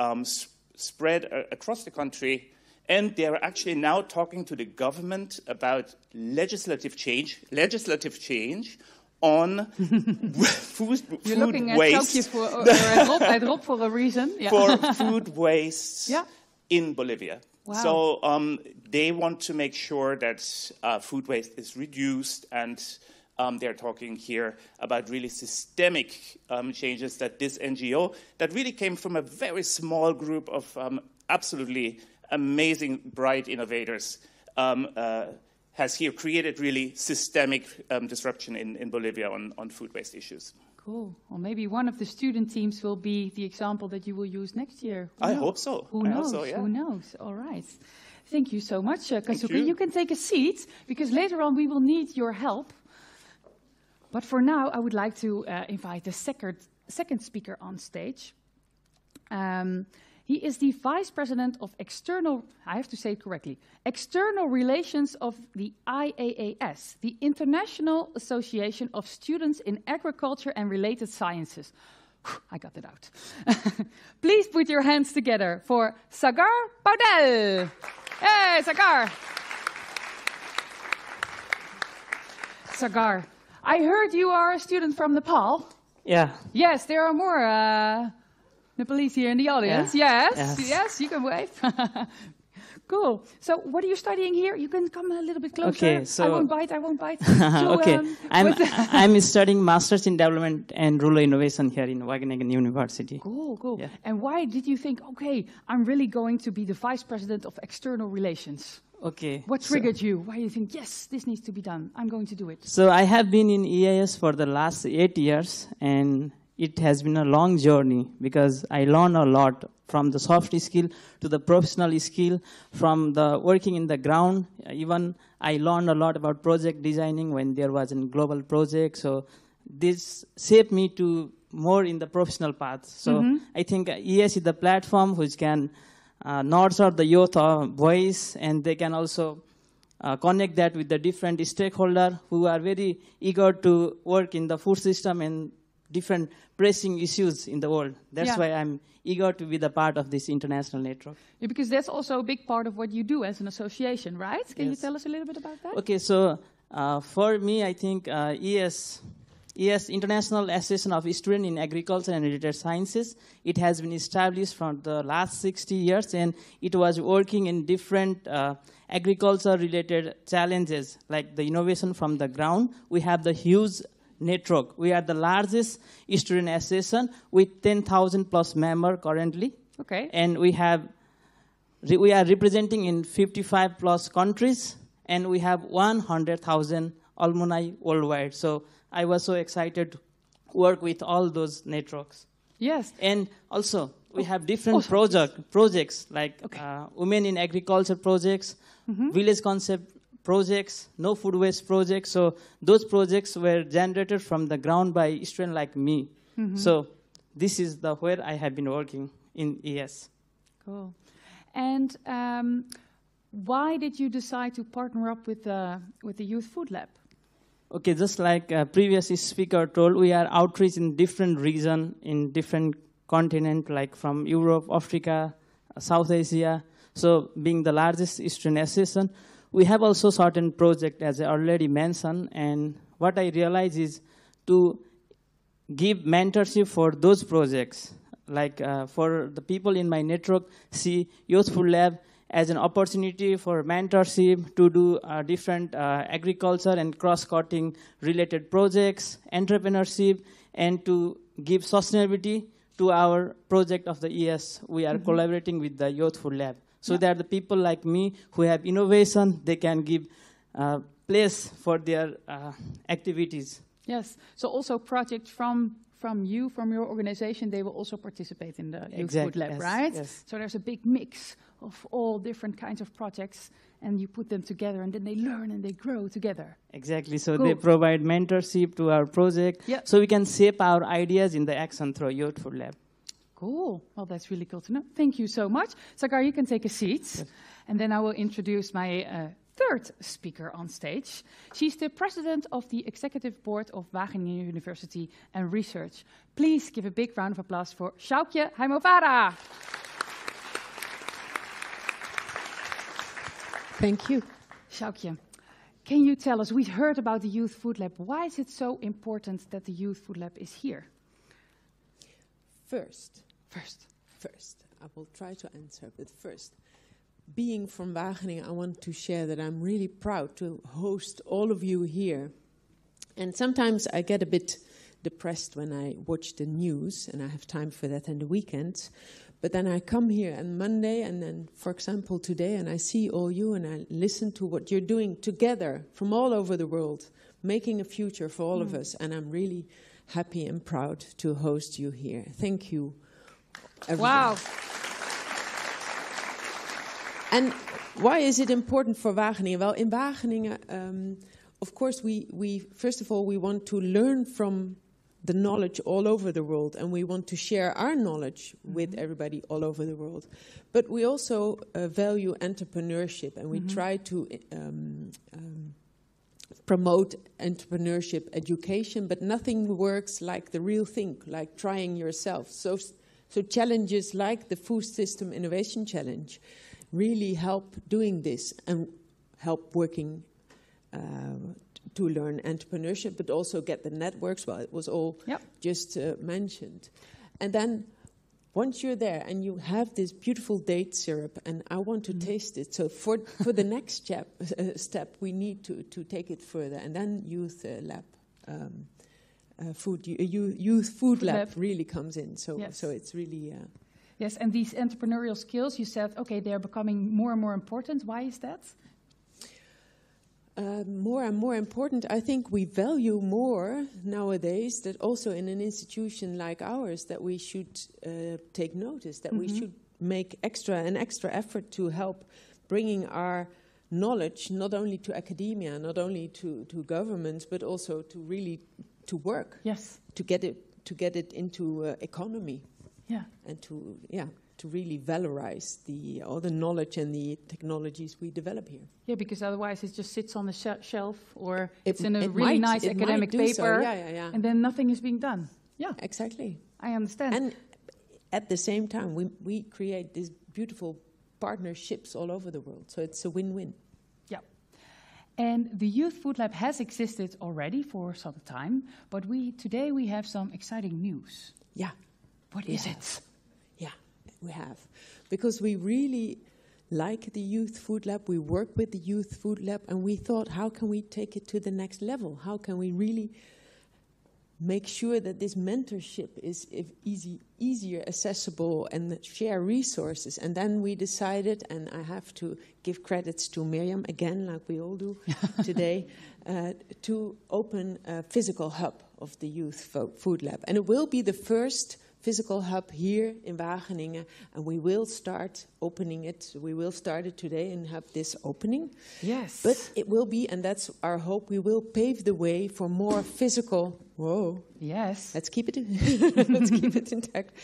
spread across the country, and they're actually now talking to the government about legislative change on food You're looking at waste. Sjoukje Rob for a reason. Yeah. For food waste in Bolivia. Wow. So they want to make sure that food waste is reduced, and they're talking here about really systemic changes that this NGO, that really came from a very small group of absolutely amazing, bright innovators, has here created really systemic disruption in Bolivia on food waste issues. Cool. Well, maybe one of the student teams will be the example that you will use next year. I hope so. Who knows? Who knows? All right. Thank you so much, Kazuki. You can take a seat, because later on we will need your help. But for now, I would like to invite the second speaker on stage. He is the Vice President of External Relations of the IAAS, the International Association of Students in Agriculture and Related Sciences. I got it out. Please put your hands together for Sagar Paudel. Hey, Sagar. Sagar, I heard you are a student from Nepal. Yeah. Yes, there are more Nepalese here in the audience. Yeah. Yes, you can wave. Cool. So what are you studying here? You can come a little bit closer. Okay, so I won't bite. So, okay, I'm studying Masters in Development and Rural Innovation here in Wageningen University. Cool. Yeah. And why did you think, okay, I'm really going to be the Vice President of External Relations? Okay. What triggered you? Why do you think, yes, this needs to be done. I'm going to do it. So I have been in IAAS for the last 8 years, and it has been a long journey because I learned a lot from the soft skill to the professional skill, from the working in the ground. Even I learned a lot about project designing when there was a global project. So this shaped me to more in the professional path. So I think IAAS is the platform which can nurture the youth voice, and they can also connect that with the different stakeholders who are very eager to work in the food system and different pressing issues in the world. That's why I'm eager to be the part of this international network. Yeah, because that's also a big part of what you do as an association, right? Can you tell us a little bit about that? Okay, so for me, I think IAAS, International Association of Students in Agriculture and Related Sciences, it has been established from the last 60 years, and it was working in different agriculture-related challenges, like the innovation from the ground. We have the huge network. We are the largest student association with 10,000 plus members currently. Okay. And we are representing in 55 plus countries, and we have 100,000 alumni worldwide. So I was so excited to work with all those networks. Yes. And also we have different projects like Women in Agriculture projects, Village Concept projects, No Food Waste projects. So those projects were generated from the ground by students like me. So this is where I have been working in IAAS. Cool. And why did you decide to partner up with the Youth Food Lab? Okay, just like previous speaker told, we are outreach in different regions, in different continents, like from Europe, Africa, South Asia. So being the largest student association, we have also certain projects, as I already mentioned, and what I realize is to give mentorship for those projects. Like for the people in my network, see Youth Food Lab as an opportunity for mentorship to do different agriculture and cross-cutting related projects, entrepreneurship, and to give sustainability to our project of the IAAS. We are collaborating with the Youth Food Lab. So that the people like me who have innovation, they can give place for their activities. Yes. So also projects from your organization, they will also participate in the Youth Food Lab, right? Yes. So there's a big mix of all different kinds of projects, and you put them together, and then they learn and they grow together. Exactly. So they provide mentorship to our project, so we can shape our ideas in the action through Youth Food Lab. Cool. Well, that's really cool to know. Thank you so much. Sagar, you can take a seat. Yes. And then I will introduce my third speaker on stage. She's the president of the Executive Board of Wageningen University and Research. Please give a big round of applause for Sjoukje Heimovaara. Thank you. Sjoukje, can you tell us, we heard about the Youth Food Lab. Why is it so important that the Youth Food Lab is here? First, I will try to answer, but first, being from Wageningen, I want to share that I'm really proud to host all of you here. And sometimes I get a bit depressed when I watch the news, and I have time for that on the weekends. But then I come here on Monday, and then, for example, today, and I see all you, and I listen to what you're doing together from all over the world, making a future for all of us, and I'm really happy and proud to host you here. Thank you, everyone. Wow. And why is it important for Wageningen? Well, in Wageningen, of course, we first of all, we want to learn from the knowledge all over the world, and we want to share our knowledge with everybody all over the world. But we also value entrepreneurship, and we try to promote entrepreneurship education, but nothing works like the real thing, like trying yourself. So challenges like the Food System Innovation Challenge really help doing this and help working to learn entrepreneurship, but also get the networks. Well, it was all just mentioned. And then once you're there and you have this beautiful date syrup, and I want to taste it, so for the next step, we need to take it further. And then youth lab, youth food lab really comes in. So it's really... Yes, and these entrepreneurial skills, you said, okay, they're becoming more and more important. Why is that? More and more important. I think we value more nowadays that also in an institution like ours that we should take notice, that we should make an extra effort to help bringing our knowledge not only to academia, not only to governments, but also to really to work. Yes. To get it into economy. Yeah. And to really valorize all the knowledge and the technologies we develop here. Yeah, because otherwise it just sits on the shelf, or it's in a really nice academic paper, and then nothing is being done. Yeah, exactly. I understand. And at the same time, we create these beautiful partnerships all over the world, so it's a win-win. Yeah. And the Youth Food Lab has existed already for some time, but today we have some exciting news. Yeah. What is it? We have, because we really like the Youth Food Lab, we work with the Youth Food Lab, and we thought, how can we take it to the next level? How can we really make sure that this mentorship is easier accessible and share resources? And then we decided, and I have to give credits to Miriam again, like we all do today, to open a physical hub of the Youth Food Lab. And it will be the first physical hub here in Wageningen, and we will start opening it. We will start it today and have this opening. Yes. But it will be, and that's our hope, we will pave the way for more physical... Whoa. Yes. Let's keep it intact.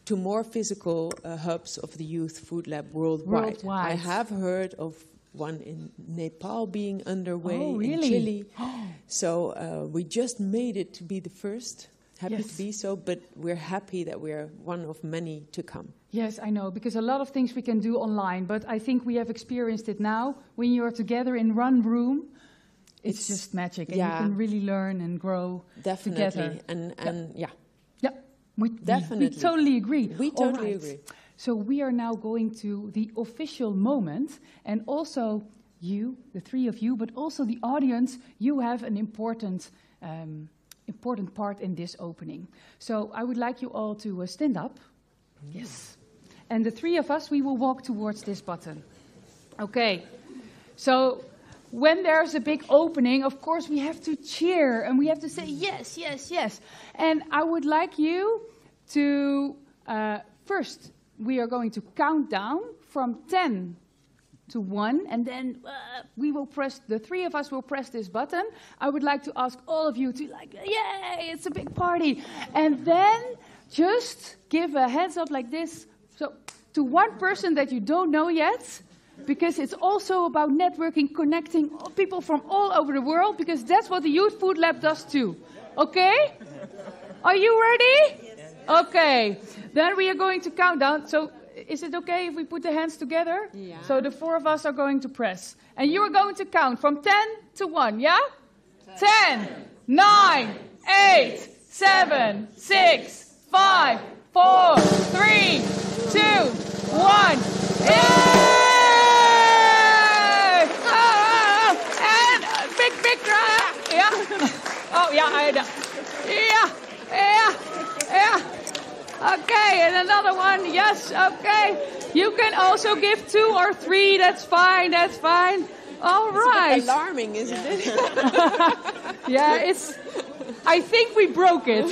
To more physical hubs of the Youth Food Lab worldwide. I have heard of one in Nepal being underway, in Chile. So we just made it to be the first. Happy to be so, but we're happy that we're one of many to come. Yes, I know, because a lot of things we can do online, but I think we have experienced it now. When you're together in one room, it's just magic, and you can really learn and grow together. And we totally agree. We totally agree. So we are now going to the official moment, and also you, the three of you, but also the audience, you have an important part in this opening. So I would like you all to stand up. Yes. And the three of us, we will walk towards this button. Okay. So when there's a big opening, of course, we have to cheer and we have to say yes, yes, yes. And I would like you to, first, we are going to count down from 10 to 1, and then the three of us will press this button. I would like to ask all of you to yay, it's a big party. And then just give a heads up like this, so to one person that you don't know yet, because it's also about networking, connecting people from all over the world, because that's what the Youth Food Lab does too. Okay? Are you ready? Okay. Then we are going to count down. So is it okay if we put the hands together? Yeah. So the four of us are going to press. And you are going to count from 10 to 1, yeah? 10, 9, 8, 7, 6, 5, 4, 3, 2, 1. Yay! And big round. Yeah. Oh, yeah, I know. Yeah. Okay, and another one. Yes, okay. You can also give 2 or 3. That's fine. All right. It's a bit alarming, isn't it? Yeah, I think we broke it.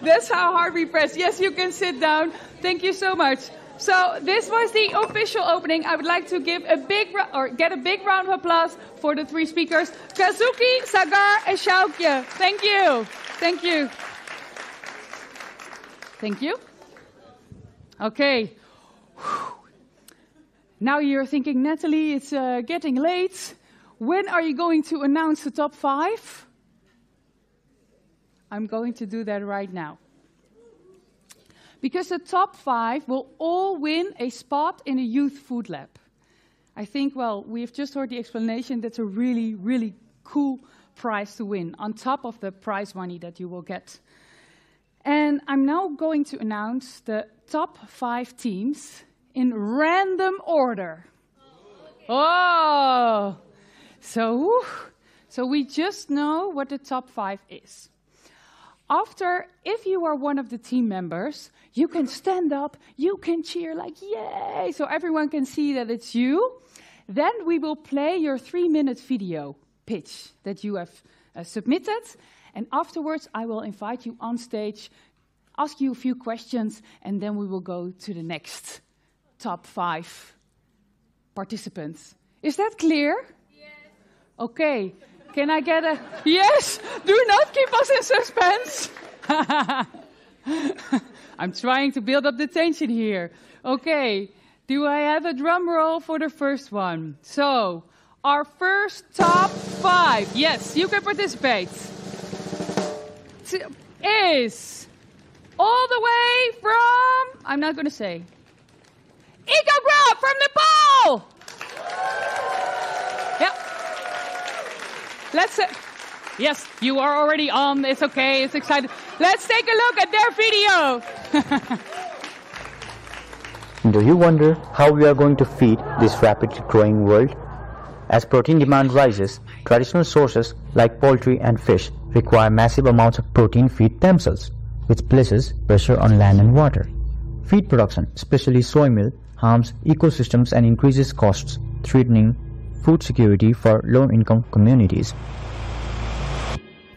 That's how hard we pressed. Yes, you can sit down. Thank you so much. So this was the official opening. I would like to give get a big round of applause for the 3 speakers, Kazuki, Sagar, and Sjoukje. Thank you. Thank you. Thank you. Okay. Now you're thinking, Natalie, it's getting late. when are you going to announce the top 5? I'm going to do that right now. Because the top 5 will all win a spot in a youth food lab. I think, well, we've just heard the explanation. That's a really, really cool prize to win, on top of the prize money that you will get. And I'm now going to announce the top 5 teams in random order. Oh! So we just know what the top 5 is. After, if you are one of the team members, you can stand up, you can cheer like, yay, so everyone can see that it's you. Then we will play your 3-minute video pitch that you have submitted. And afterwards, I will invite you on stage, ask you a few questions, and then we will go to the next top 5 participants. Is that clear? Yes. Okay. Can I get a yes? Do not keep us in suspense. I'm trying to build up the tension here. Okay. Do I have a drum roll for the first one? So, our first top 5, yes, you can participate, is all the way from, I'm not going to say, Icogroup from Nepal! Yep. Let's say, yes, you are already on. It's okay. It's exciting. Let's take a look at their video. Do you wonder how we are going to feed this rapidly growing world? As protein demand rises, traditional sources like poultry and fish require massive amounts of protein feed themselves, which places pressure on land and water. Feed production, especially soy meal, harms ecosystems and increases costs, threatening food security for low-income communities.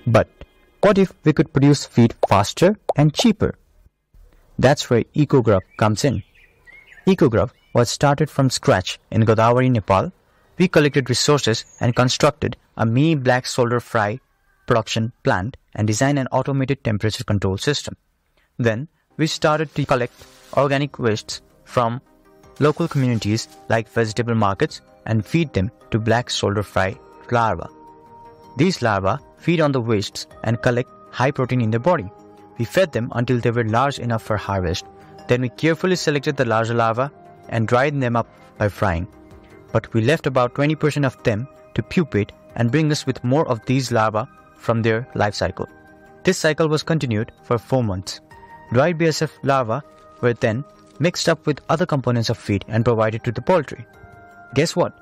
But what if we could produce feed faster and cheaper? That's where Ecograph comes in. Ecograph was started from scratch in Godavari, Nepal. We collected resources and constructed a mini black soldier fry production plant and designed an automated temperature control system. Then we started to collect organic wastes from local communities like vegetable markets and feed them to black soldier fry larvae. These larvae feed on the wastes and collect high protein in their body. We fed them until they were large enough for harvest. Then we carefully selected the larger larvae and dried them up by frying. But we left about 20% of them to pupate and bring us with more of these larvae from their life cycle. This cycle was continued for 4 months. Dried BSF larvae were then mixed up with other components of feed and provided to the poultry. Guess what?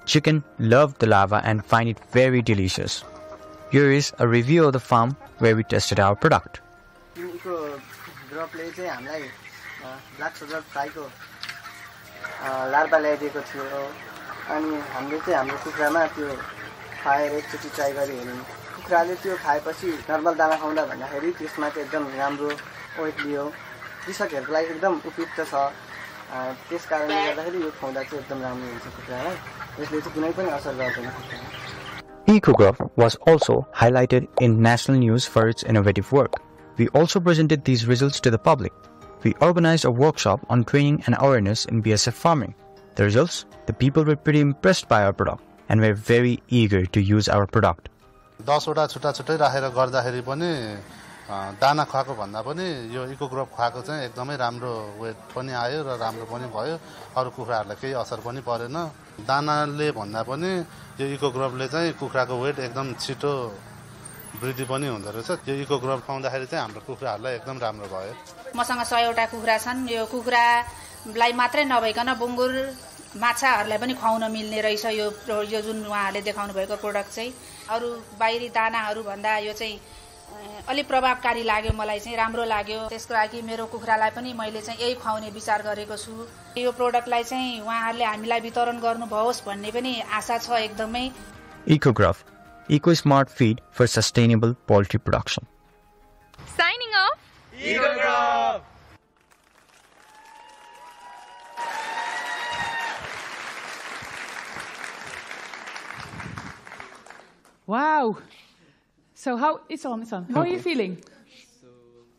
Chicken loved the larva and find it very delicious. Here is a review of the farm where we tested our product. Black soldier फ्राईको larva ल्याइदिएको थियो अनि हामीले चाहिँ हाम्रो कुखुरामा त्यो खाएर एकचोटि ट्राई गरे हेर्नु कुखुराले त्यो खाएपछि नर्मल दाना खुवाउँदा भन्दाखेरि त्यसमा चाहिँ एकदम राम्रो वेट लियो कृषकहरूको लागि एकदम उपयुक्त छ त्यस कारणले गर्दाखेरि यो खुवाउँदा चाहिँ एकदम राम्रो हुन्छ कुखुरालाई यसले चाहिँ कुनै पनि असर गर्दैन कुखुरामा Ecograph was also highlighted in national news for its innovative work. We also presented these results to the public. We organized a workshop on training and awareness in BSF farming. The results? The people were pretty impressed by our product and were very eager to use our product. 10 वटा छुट्टा-छुट्टै राखेर गर्दाखेरि पनि दाना खुवाको भन्दा पनि यो इकोग्राफ खुवाको चाहिँ एकदमै राम्रो वेट पनि आयो र राम्रो पनि भयो अरु कुखुराहरुलाई केही असर पनि परेन दानाले भन्दा पनि यो इकोग्राफले चाहिँ कुखुराको वेट एकदम छिटो वृद्धि पनि हुँदो रहेछ यो इकोग्राफ खुवाउँदाखेरि चाहिँ हाम्रो कुखुराहरुलाई एकदम राम्रो भयो मसँग 100 वटा कुखुरा छन् यो कुखुरालाई मात्रै नभइकन बुंगुर माछाहरुलाई पनि खुवाउन मिल्ने रहेछ यो जुन उहाँले देखाउनु भएको प्रोडक्ट चाहिँ अरु बाहिरी दानाहरु भन्दा यो चाहिँ अलि प्रभावकारी लाग्यो मलाई चाहिँ राम्रो लाग्यो त्यसको लागि मेरो कुखुरालाई पनि मैले चाहिँ यही खुवाउने विचार गरेको छु यो प्रोडक्टलाई चाहिँ उहाँहरुले हामीलाई वितरण गर्नुभयोस् भन्ने पनि आशा छ एकदमै Ecograph, eco-smart feed for sustainable poultry production. Signing off, Ecograph. Wow. So how it's on. How are you feeling? So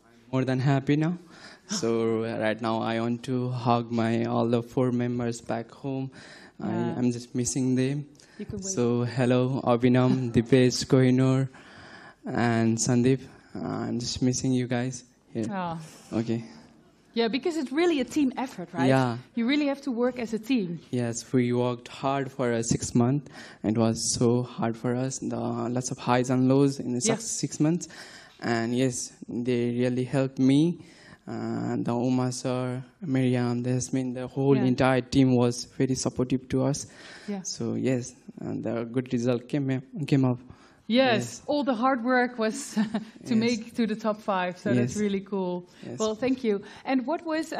I'm more than happy now. So right now I want to hug all the 4 members back home. I'm just missing them. So hello, Abhinam, Dipesh, Kohinoor, and Sandeep. I'm just missing you guys here. Oh. Okay. Yeah, because it's really a team effort, right? Yeah. You really have to work as a team. Yes, we worked hard for 6 months. It was so hard for us. Lots of highs and lows in the 6 months. And yes, they really helped me. The Uma sir, Miriam, the whole entire team was very supportive to us. Yeah. So yes, and the good result came up. Yes, all the hard work was to make to the top 5, so that's really cool. Yes. Well, thank you. And what was,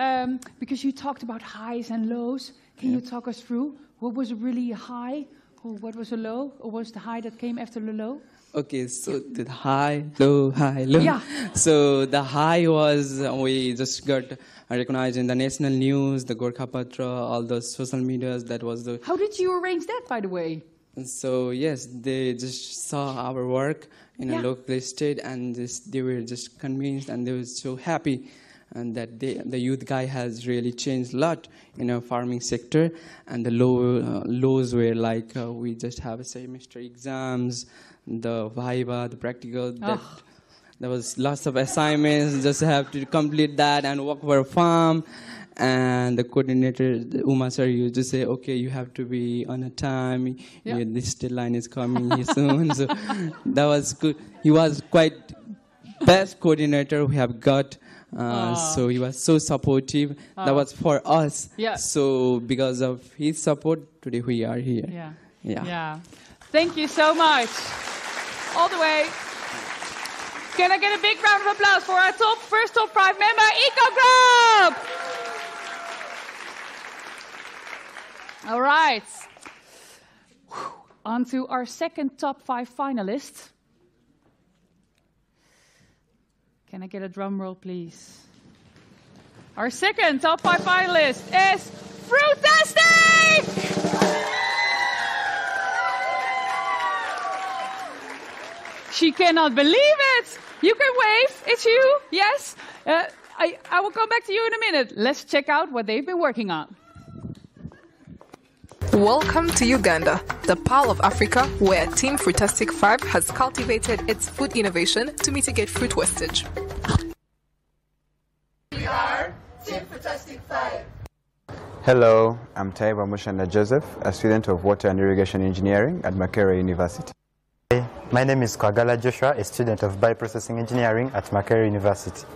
because you talked about highs and lows, can you talk us through what was really a high, or what was a low, or was the high that came after the low? Okay, so the high, low. Yeah. So the high was we just got recognized in the national news, the Gorkha Patra, all those social medias. That was the. How did you arrange that, by the way? So yes, they just saw our work in a local state, and they were just convinced, and they were so happy, and that the youth guy has really changed a lot in our farming sector. And the lows were like we just have a semester exams, the viva, the practical. There was lots of assignments. Just have to complete that and work for a farm. And the coordinator, Uma sir, used to say, okay, you have to be on a time. This deadline is coming soon. So that was good. He was quite best coordinator we have got. So he was so supportive. That was for us. Yeah. So because of his support, today we are here. Yeah. Thank you so much. All the way. Can I get a big round of applause for our first top 5 member, Eco Group? All right. On to our second top 5 finalist. Can I get a drum roll, please? Our second top 5 finalist is Fruitastic! She cannot believe it. You can wave. It's you. Yes. I will come back to you in a minute. Let's check out what they've been working on. Welcome to Uganda, the Pearl of Africa, where Team Fruitastic 5 has cultivated its food innovation to mitigate fruit wastage. We are Team Fruitastic 5. Hello, I'm Taiba Mushanda Joseph, a student of Water and Irrigation Engineering at Makerere University. My name is Kwagala Joshua, a student of Bioprocessing Engineering at Makerere University.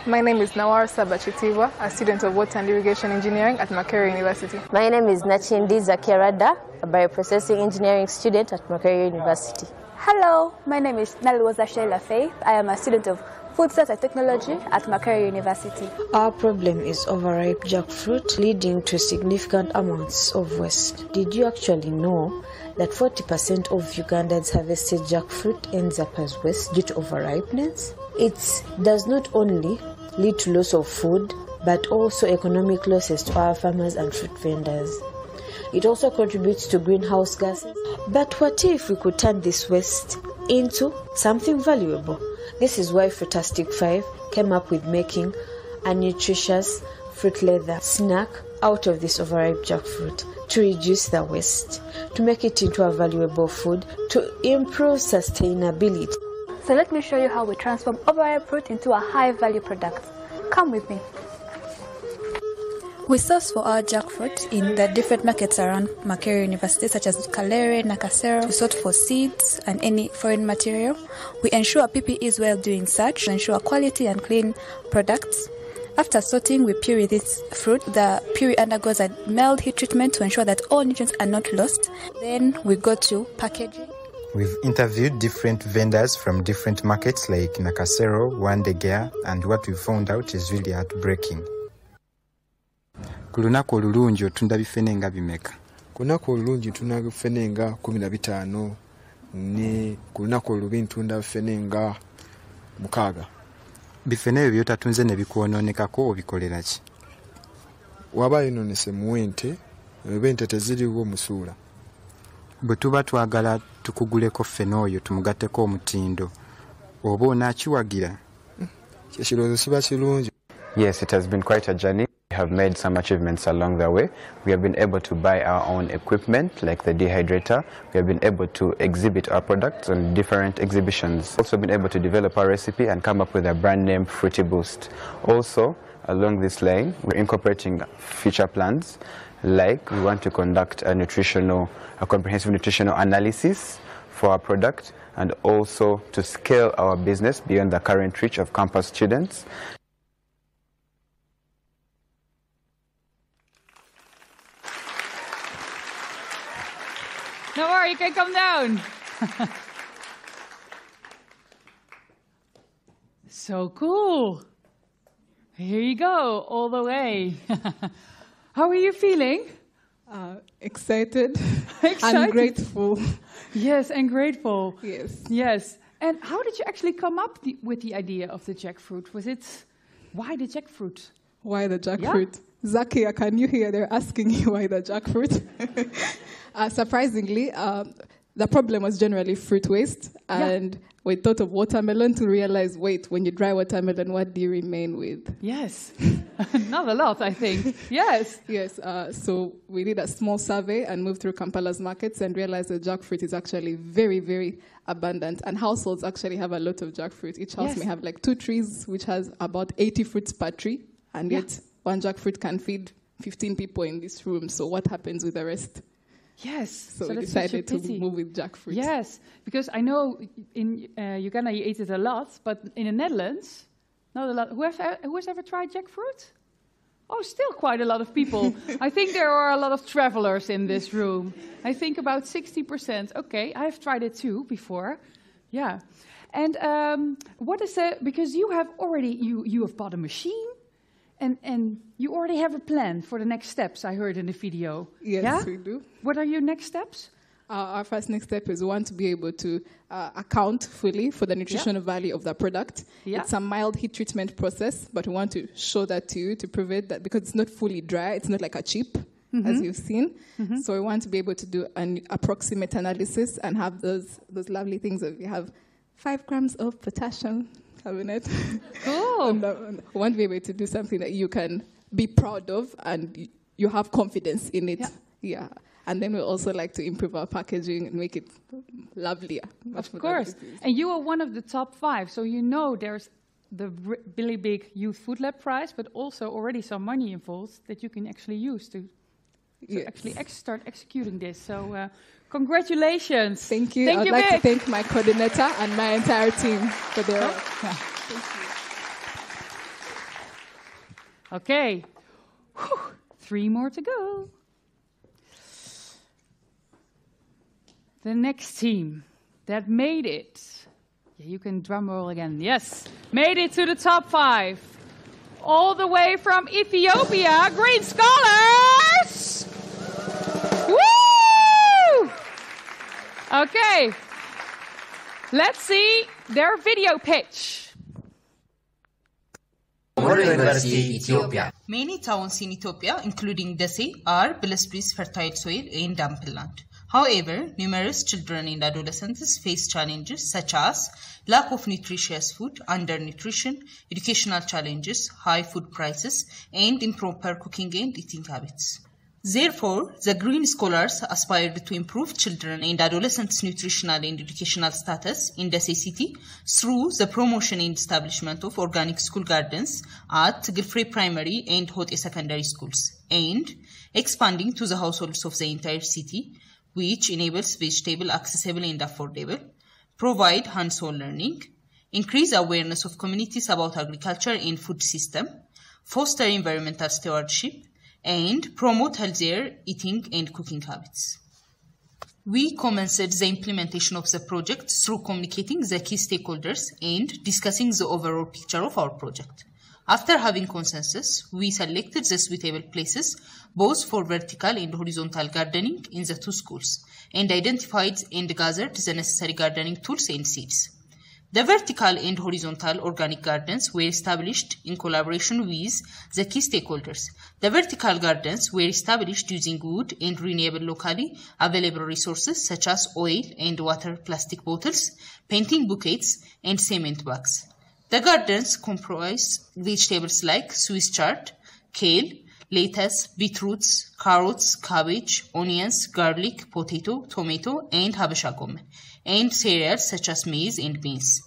My name is Nawar Sabachitiwa, a student of Water and Irrigation Engineering at Makerere University. My name is Nachindi Zakirada, a Bioprocessing Engineering student at Makerere University. Hello, my name is Nalwoza Sheila Faith. I am a student of Food Science and Technology at Makerere University. Our problem is overripe jackfruit, leading to significant amounts of waste. Did you actually know that 40% of Ugandans harvested jackfruit ends up as waste due to overripeness? It does not only lead to loss of food, but also economic losses to our farmers and fruit vendors. It also contributes to greenhouse gases. But what if we could turn this waste into something valuable? This is why Fruitastic 5 came up with making a nutritious fruit leather snack out of this overripe jackfruit to reduce the waste, to make it into a valuable food, to improve sustainability. So let me show you how we transform overripe fruit into a high-value product. Come with me. We source for our jackfruit in the different markets around Makerere University, such as Kalere, Nakasero. We sort for seeds and any foreign material. We ensure PPEs while doing such, to ensure quality and clean products. After sorting, we puree this fruit. The puree undergoes a mild heat treatment to ensure that all nutrients are not lost. Then we go to packaging. We've interviewed different vendors from different markets like Nakasero, Wandegea, and what we found out is really heartbreaking. Ku lunaku olulungi otunda bifene nga bimeka? Ku lunaku olulungi ntunda bifene nga 15, ne ku lunaku olubi ntunda bifene nga 6. Bifene ebyo byotatunze ne bikwonoonekako obikolera ki? Waba yonoonese muwente, ente teziriwo musuula. Bwe tuba twagala tukuguleko ffene oyo tumugatteko omutindo, oba onaakiwagira? Ekirowoozo kiba kirungi. Yes, it has been quite a journey. We have made some achievements along the way. We have been able to buy our own equipment, like the dehydrator. We have been able to exhibit our products on different exhibitions. Also been able to develop our recipe and come up with a brand name, Fruity Boost. Also, along this line, we're incorporating future plans, like we want to conduct a comprehensive nutritional analysis for our product, and also to scale our business beyond the current reach of campus students. Don't worry, you can come down. So cool. Here you go, all the way. How are you feeling? Excited. Excited and grateful. Yes, and grateful. Yes. Yes. And how did you actually come up with the idea of the jackfruit? Why the jackfruit? Why the jackfruit? Yeah? Zakia, can you hear? They're asking you why the jackfruit. Surprisingly, the problem was generally fruit waste. And we thought of watermelon to realize, wait, when you dry watermelon, what do you remain with? Yes. Not a lot, I think. Yes. Yes. So we did a small survey and moved through Kampala's markets and realized that jackfruit is actually very, very abundant. And households actually have a lot of jackfruit. Each house may have like 2 trees, which has about 80 fruits per tree. And yet one jackfruit can feed 15 people in this room. So what happens with the rest? Yes. So we decided to move with jackfruit. Yes, because I know in Uganda you eat it a lot, but in the Netherlands, not a lot. Who has ever tried jackfruit? Oh, still quite a lot of people. I think there are a lot of travelers in this room. I think about 60%. Okay, I've tried it too before. Yeah. And what is it? Because you have already, you have bought a machine. And you already have a plan for the next steps, I heard in the video. Yes, we do. What are your next steps? Our first next step is we want to be able to account fully for the nutritional value of the product. It's a mild heat treatment process, but we want to show that to you to prove it that because it's not fully dry, it's not like a chip, as you've seen. So we want to be able to do an approximate analysis and have those lovely things that we have 5 grams of potassium. Cabinet. Cool. We want to be able to do something that you can be proud of and you have confidence in it. Yeah. And then we also like to improve our packaging and make it lovelier. Of course. And you are one of the top 5, so you know there's the really big Youth Food Lab prize, but also already some money involved that you can actually use to actually start executing this. So congratulations. Thank you. I'd like to thank my coordinator and my entire team for their work. Thank you. Okay. 3 more to go. The next team that made it. Yeah, you can drum roll again. Yes. Made it to the top 5. All the way from Ethiopia. Green Scholars! Woo! Okay. Let's see their video pitch. University, Ethiopia. Many towns in Ethiopia, including Desi, are blessed with fertile soil and ample land. However, numerous children and adolescents face challenges such as lack of nutritious food, undernutrition, educational challenges, high food prices, and improper cooking and eating habits. Therefore, the Green Scholars aspired to improve children and adolescents' nutritional and educational status in the city through the promotion and establishment of organic school gardens at Gilfrey Primary and Hote Secondary Schools, and expanding to the households of the entire city, which enables vegetable accessible and affordable, provide hands-on learning, increase awareness of communities about agriculture and food system, foster environmental stewardship, and promote healthier eating and cooking habits. We commenced the implementation of the project through communicating the key stakeholders and discussing the overall picture of our project. After having consensus, we selected the suitable places both for vertical and horizontal gardening in the 2 schools and identified and gathered the necessary gardening tools and seeds. The vertical and horizontal organic gardens were established in collaboration with the key stakeholders. The vertical gardens were established using wood and renewable locally available resources such as oil and water plastic bottles, painting bouquets, and cement bags. The gardens comprise vegetables like Swiss chard, kale, lettuce, beetroots, carrots, cabbage, onions, garlic, potato, tomato, and habesha gomen, and cereals such as maize and beans.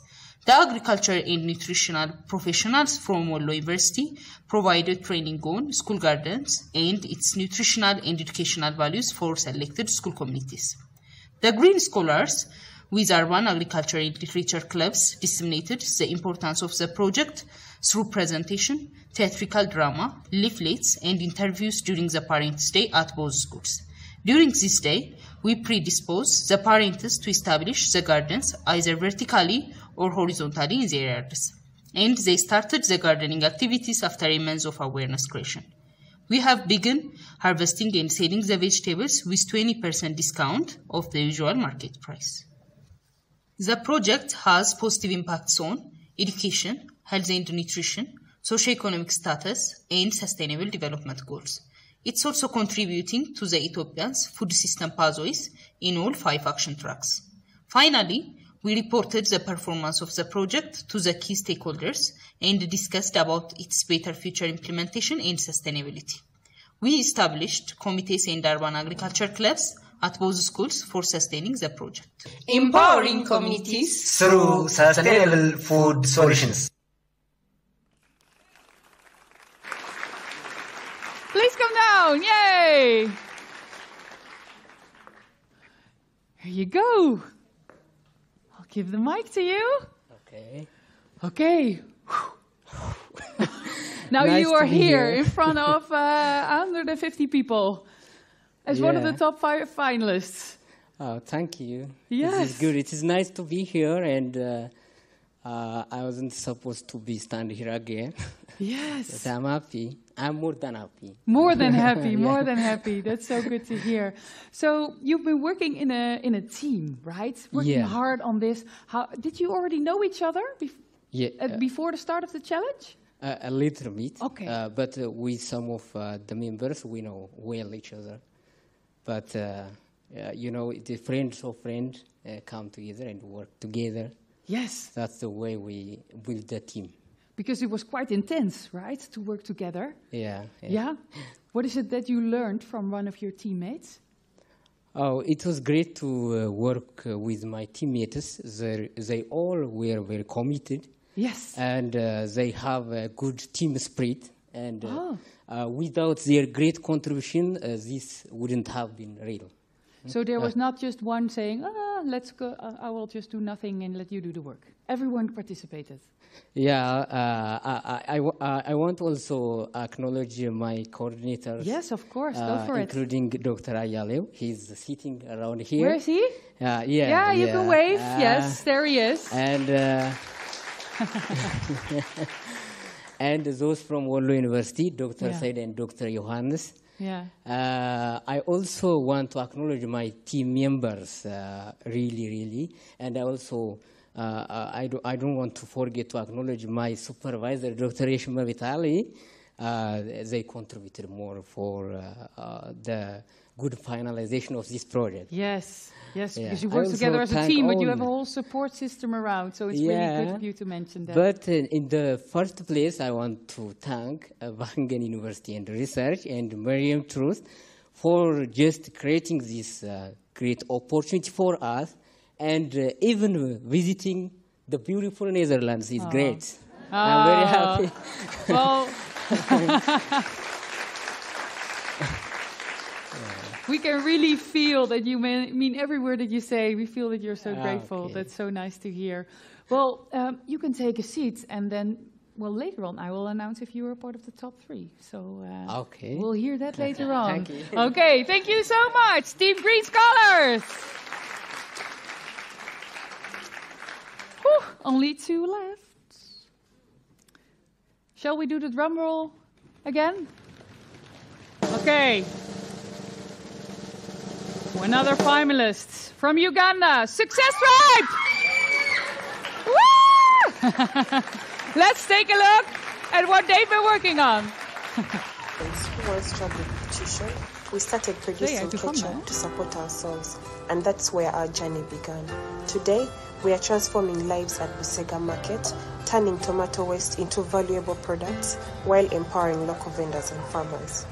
The agriculture and nutritional professionals from Wollo University provided training on school gardens and its nutritional and educational values for selected school communities. The Green Scholars with urban agriculture and literature clubs disseminated the importance of the project through presentation, theatrical drama, leaflets, and interviews during the Parents' Day at both schools. During this day, we predispose the parents to establish the gardens either vertically or horizontally in their yards, and they started the gardening activities after a month of awareness creation. We have begun harvesting and selling the vegetables with 20% discount of the usual market price. The project has positive impacts on education, health and nutrition, socio-economic status, and sustainable development goals. It's also contributing to the Ethiopians' food system pathways in all 5 action tracks. Finally, we reported the performance of the project to the key stakeholders and discussed about its better future implementation and sustainability. We established committees and urban agriculture clubs at both schools for sustaining the project. Empowering communities through sustainable food solutions. Please come down. Yay! Here you go. I'll give the mic to you. Okay. Okay. Now Nice you are to be here here. in front of 150 people as one of the Yeah. top 5 finalists. Oh, thank you. Yes. This is good. It is nice to be here, and I wasn't supposed to be standing here again. Yes. But I'm happy. I'm more than happy. More than happy, Yeah. more than happy. That's so good to hear. So you've been working in a team, right? Working Yeah. hard on this. How did you already know each other Yeah, before the start of the challenge? a little bit. Okay. But with some of the members, we know well each other. But you know, the friends of friends come together and work together. Yes. That's the way we build the team. Because it was quite intense, right, to work together. Yeah. Yeah. What is it that you learned from one of your teammates? Oh, it was great to work with my teammates. They all were very committed. Yes. And they have a good team spirit. And without their great contribution, this wouldn't have been real. So there was not just one saying, let's go, I will just do nothing and let you do the work. Everyone participated. Yeah, I want to also acknowledge my coordinators. Yes, of course, go for it. Including Dr. Ayalew. He's sitting around here. Where is he? Yeah, you can wave. Yes, there he is. And and those from Wollo University, Dr. Said and Dr. Johannes. Yeah. I also want to acknowledge my team members, really. And I also, I don't want to forget to acknowledge my supervisor, Dr. Ishma Vitali. They contributed more for the good finalization of this project. Yes, Yeah. because you I work also together as a thank team, but all you have a whole support system around, so it's really good of you to mention that. But in the first place, I want to thank Wageningen University and Research and Miriam Truth for just creating this great opportunity for us, and even visiting the beautiful Netherlands is great. I'm very happy. Well, we can really feel that you mean every word that you say. We feel that you're so grateful. Okay. That's so nice to hear. Well, you can take a seat, and then, well, later on, I will announce if you are part of the top 3. So okay. We'll hear that later on. Thank you. Okay, thank you so much, Team Green Scholars. Whew, only 2 left. Shall we do the drum roll again? Okay. Another finalist from Uganda, Success Tribe! Woo! Let's take a look at what they've been working on. Who once struggled with nutrition, we started producing ketchup to support ourselves, and that's where our journey began. Today, we are transforming lives at Busega Market, turning tomato waste into valuable products while empowering local vendors and farmers.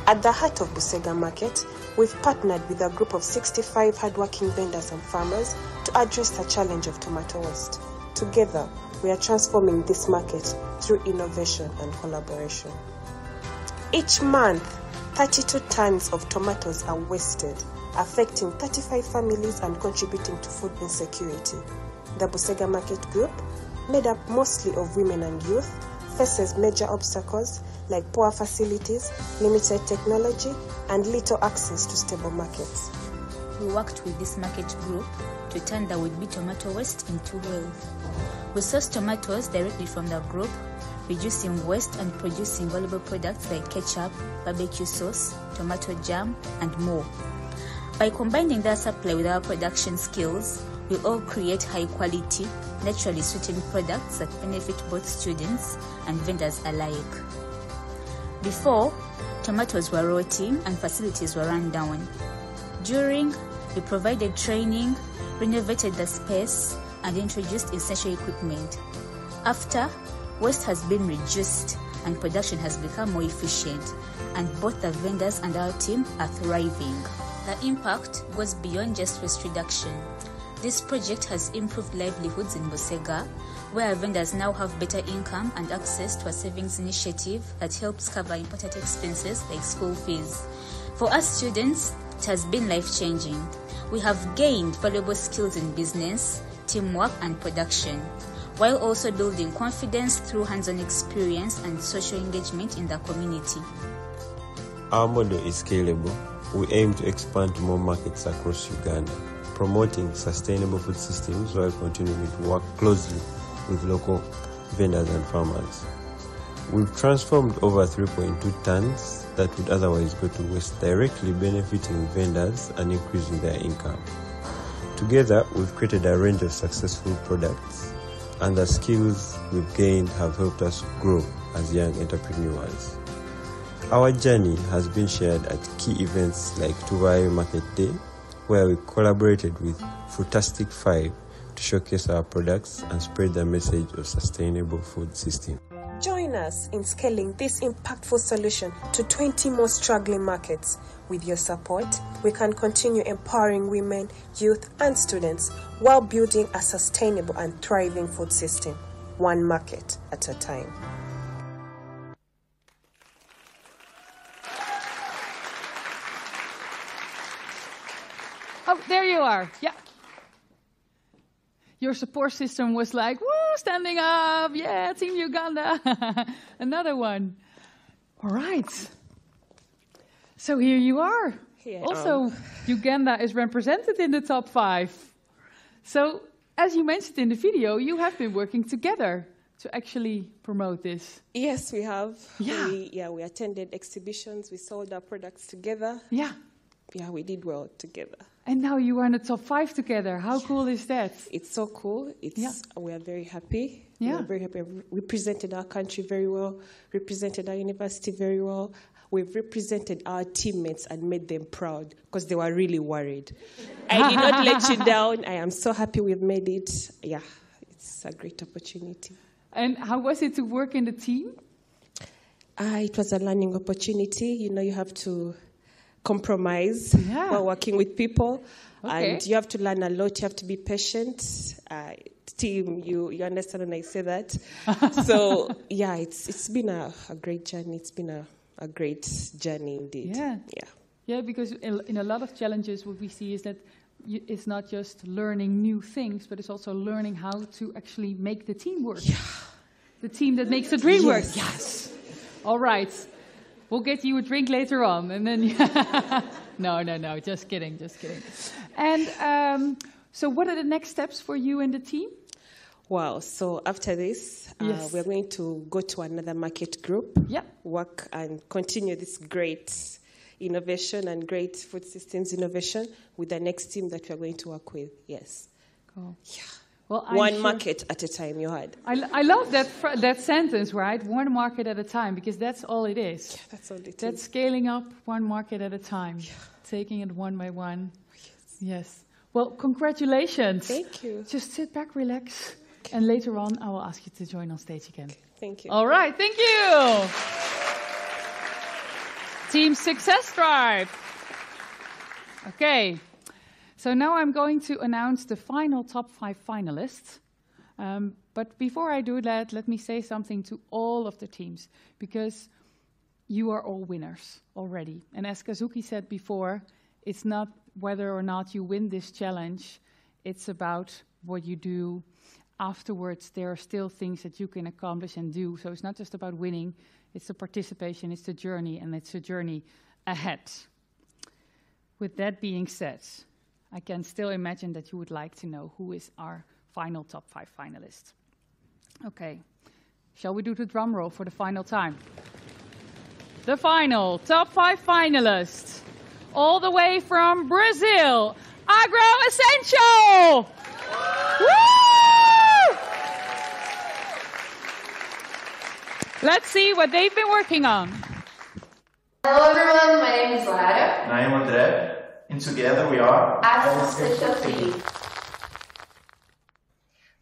At the heart of Busega Market, we've partnered with a group of 65 hardworking vendors and farmers to address the challenge of tomato waste. Together, we are transforming this market through innovation and collaboration. Each month, 32 tons of tomatoes are wasted, affecting 35 families and contributing to food insecurity. The Busega Market Group, made up mostly of women and youth, faces major obstacles like poor facilities, limited technology, and little access to stable markets. We worked with this market group to turn the would-be tomato waste into wealth. We source tomatoes directly from the group, reducing waste and producing valuable products like ketchup, barbecue sauce, tomato jam, and more. By combining their supply with our production skills, we all create high-quality, naturally sweetened products that benefit both students and vendors alike. Before, tomatoes were rotting and facilities were run down. During, we provided training, renovated the space, and introduced essential equipment. After, waste has been reduced and production has become more efficient, and both the vendors and our team are thriving. The impact goes beyond just waste reduction. This project has improved livelihoods in Busega, where vendors now have better income and access to a savings initiative that helps cover important expenses like school fees. For us students, it has been life-changing. We have gained valuable skills in business, teamwork, and production, while also building confidence through hands-on experience and social engagement in the community. Our model is scalable. We aim to expand to more markets across Uganda, promoting sustainable food systems while continuing to work closely with local vendors and farmers. We've transformed over 3.2 tons that would otherwise go to waste, directly benefiting vendors and increasing their income. Together, we've created a range of successful products, and the skills we've gained have helped us grow as young entrepreneurs. Our journey has been shared at key events like Tuvayo Market Day, where we collaborated with Frutastic 5 to showcase our products and spread the message of sustainable food system. Join us in scaling this impactful solution to 20 more struggling markets. With your support, we can continue empowering women, youth, and students while building a sustainable and thriving food system, one market at a time. Oh, there you are. Yeah. Your support system was like, woo, standing up. Yeah, Team Uganda. Another one. All right. So here you are. Yeah, also, Uganda is represented in the top 5. So, as you mentioned in the video, you have been working together to actually promote this. Yes, we have. Yeah. We attended exhibitions. We sold our products together. Yeah. Yeah, we did well together. And now you are in the top 5 together. How cool is that? It's so cool. We are very happy. Yeah. We are very happy. We represented our country very well, represented our university very well. We've represented our teammates and made them proud because they were really worried. I did not let you down. I am so happy we've made it. Yeah, it's a great opportunity. And how was it to work in the team? It was a learning opportunity. You know, you have to compromise while working with people. Okay. And you have to learn a lot. You have to be patient. Team, you understand when I say that. So, yeah, it's been a great journey. It's been a great journey indeed. Yeah, because in a lot of challenges, what we see is that it's not just learning new things, but it's also learning how to actually make the team work. Yeah. The team that makes the dream work. Yes. All right. We'll get you a drink later on, and then no, just kidding. And so, what are the next steps for you and the team? Wow! So after this, we're going to go to another market group, work and continue this great innovation and great food systems innovation with the next team that we're going to work with. Yes. Cool. Yeah. Well, one market at a time, you heard. I love that sentence, right? One market at a time, because that's all it is. Yeah, that's all it is. That's scaling up one market at a time, taking it one by one. Yes. Well, congratulations. Thank you. Just sit back, relax. And later on, I will ask you to join on stage again. Thank you. All right, thank you. Team Success Drive. Okay, so now I'm going to announce the final top 5 finalists. But before I do that, let me say something to all of the teams, because you are all winners already. And as Kazuki said before, it's not whether or not you win this challenge, it's about what you do afterwards. There are still things that you can accomplish and do. So it's not just about winning, it's the participation, it's the journey, and it's a journey ahead. With that being said, I can still imagine that you would like to know who is our final top 5 finalists. Okay, shall we do the drum roll for the final time? The final top 5 finalists, all the way from Brazil, Agro Essential! Woo! Let's see what they've been working on. Hello everyone, my name is Lara. And I am André, and together we are Agro Essential.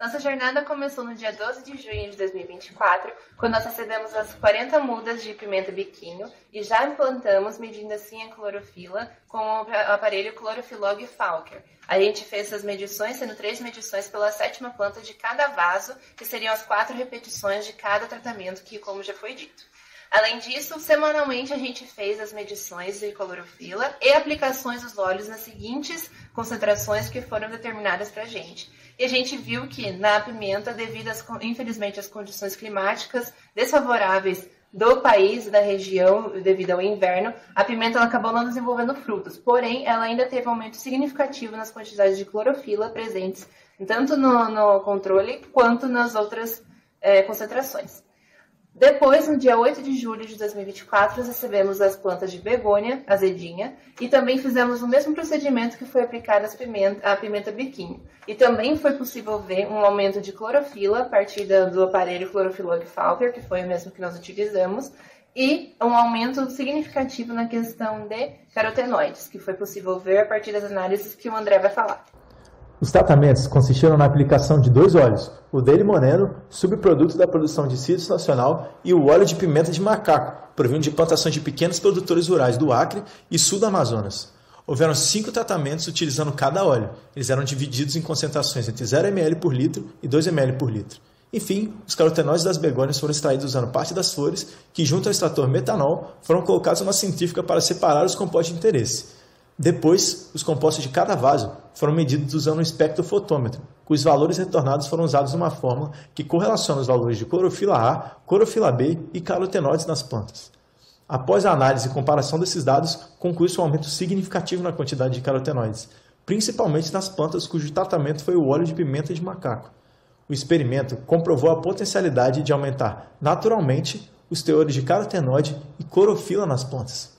Nossa jornada começou no dia 12 de junho de 2024, quando nós recebemos as 40 mudas de pimenta biquinho e já implantamos, medindo assim a clorofila com o aparelho Clorofilog Falker. A gente fez essas medições, sendo 3 medições pela 7ª planta de cada vaso, que seriam as 4 repetições de cada tratamento, que como já foi dito. Além disso, semanalmente a gente fez as medições de clorofila e aplicações dos óleos nas seguintes concentrações que foram determinadas para a gente. E a gente viu que na pimenta, devido infelizmente às condições climáticas desfavoráveis do país e da região, devido ao inverno, a pimenta ela acabou não desenvolvendo frutos. Porém, ela ainda teve um aumento significativo nas quantidades de clorofila presentes, tanto no controle quanto nas outras concentrações. Depois, no dia 8 de julho de 2024, nós recebemos as plantas de begônia, azedinha, e também fizemos o mesmo procedimento que foi aplicado à pimenta biquinho. E também foi possível ver um aumento de clorofila a partir do aparelho Clorofilog Falker, que foi o mesmo que nós utilizamos, e um aumento significativo na questão de carotenoides, que foi possível ver a partir das análises que o André vai falar. Os tratamentos consistiram na aplicação de 2 óleos, o dele moreno, subproduto da produção de cítrus nacional, e o óleo de pimenta de macaco, provindo de plantações de pequenos produtores rurais do Acre e sul do Amazonas. Houveram 5 tratamentos utilizando cada óleo. Eles eram divididos em concentrações entre 0 ml por litro e 2 ml por litro. Enfim, os carotenoides das begônias foram extraídos usando parte das flores, que junto ao extrator metanol foram colocados numa centrífuga para separar os compostos de interesse. Depois, os compostos de cada vaso foram medidos usando um espectrofotômetro, cujos valores retornados foram usados numa fórmula que correlaciona os valores de clorofila A, clorofila B e carotenoides nas plantas. Após a análise e comparação desses dados, conclui-se um aumento significativo na quantidade de carotenoides, principalmente nas plantas cujo tratamento foi o óleo de pimenta de macaco. O experimento comprovou a potencialidade de aumentar naturalmente os teores de carotenoide e clorofila nas plantas.